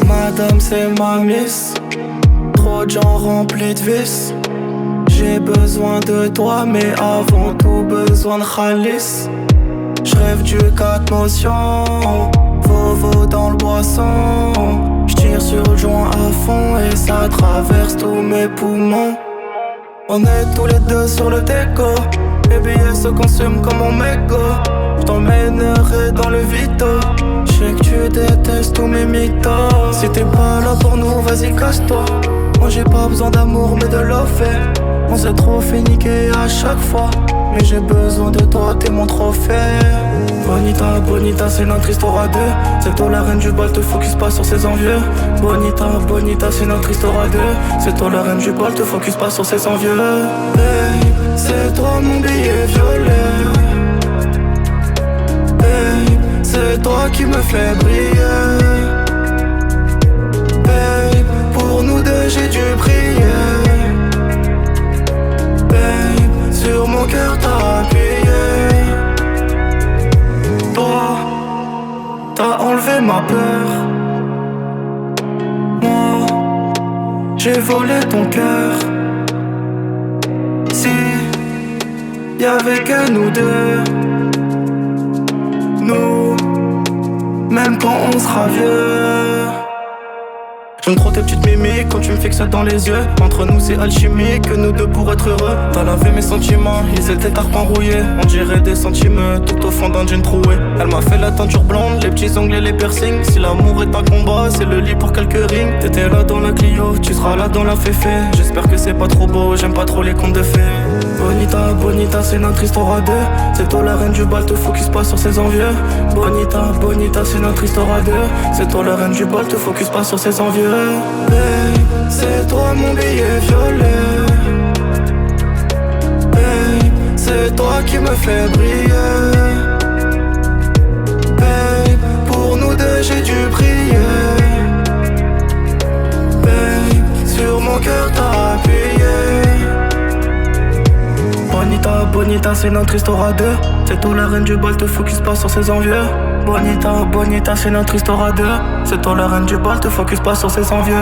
S13: Madame, c'est ma miss. Trop de gens remplis de vices. J'ai besoin de toi, mais avant tout besoin de Khalis. J'rêve du 4 motions, Vovo dans le boisson. J'tire sur le joint à fond et ça traverse tous mes poumons. On est tous les deux sur le déco. Mes billets se consument comme mon mégot. J't'emmènerai dans le Vito. J'sais que tu détestes tous mes mythos. Si t'es pas là pour nous, vas-y casse-toi. Moi j'ai pas besoin d'amour mais de love. On s'est trop fait niquer à chaque fois. Mais j'ai besoin de toi, t'es mon trophée. Bonita, Bonita, c'est notre histoire à deux. C'est toi la reine du bal, te focus pas sur ses envieux. Bonita, Bonita, c'est notre histoire à deux. C'est toi la reine du bal, te focus pas sur ses envieux. Babe, c'est toi mon billet violet. Babe, c'est toi qui me fais briller. Babe, pour nous deux j'ai dû prier. Babe, sur mon cœur t'as appuyé. Toi, t'as enlevé ma peur. Moi, j'ai volé ton cœur. Si y'avait que nous deux, nous, même quand on sera vieux, J'aime trop tes petites mimiques quand tu me fixes dans les yeux. Entre nous c'est alchimique, que nous deux pour être heureux. T'as lavé mes sentiments, ils étaient tarpins rouillés. On dirait des centimes tout au fond d'un jean troué. Elle m'a fait la teinture blonde, les petits ongles et les piercings. Si l'amour est un combat, c'est le lit pour quelques rings. T'étais là dans la Clio, tu seras là dans la Féfé. J'espère que c'est pas trop beau, j'aime pas trop les contes de fées. Bonita, Bonita, c'est notre histoire à deux. C'est toi la reine du bal, te focus pas sur ses envieux. Bonita, Bonita, c'est notre histoire à deux. C'est toi la reine du bal, te focus pas sur ses envieux. Babe, c'est toi mon billet violet. Babe, c'est toi qui me fais briller. Babe, pour nous deux j'ai dû prier. Babe, sur mon cœur t'as appuyé. Bonita, Bonita, c'est notre histoire à deux. C'est toi la reine du bal, te focus pas sur ses envieux. Bonita, Bonita, c'est notre histoire à deux. C'est toi la reine du bal, te focus pas sur ses envieux.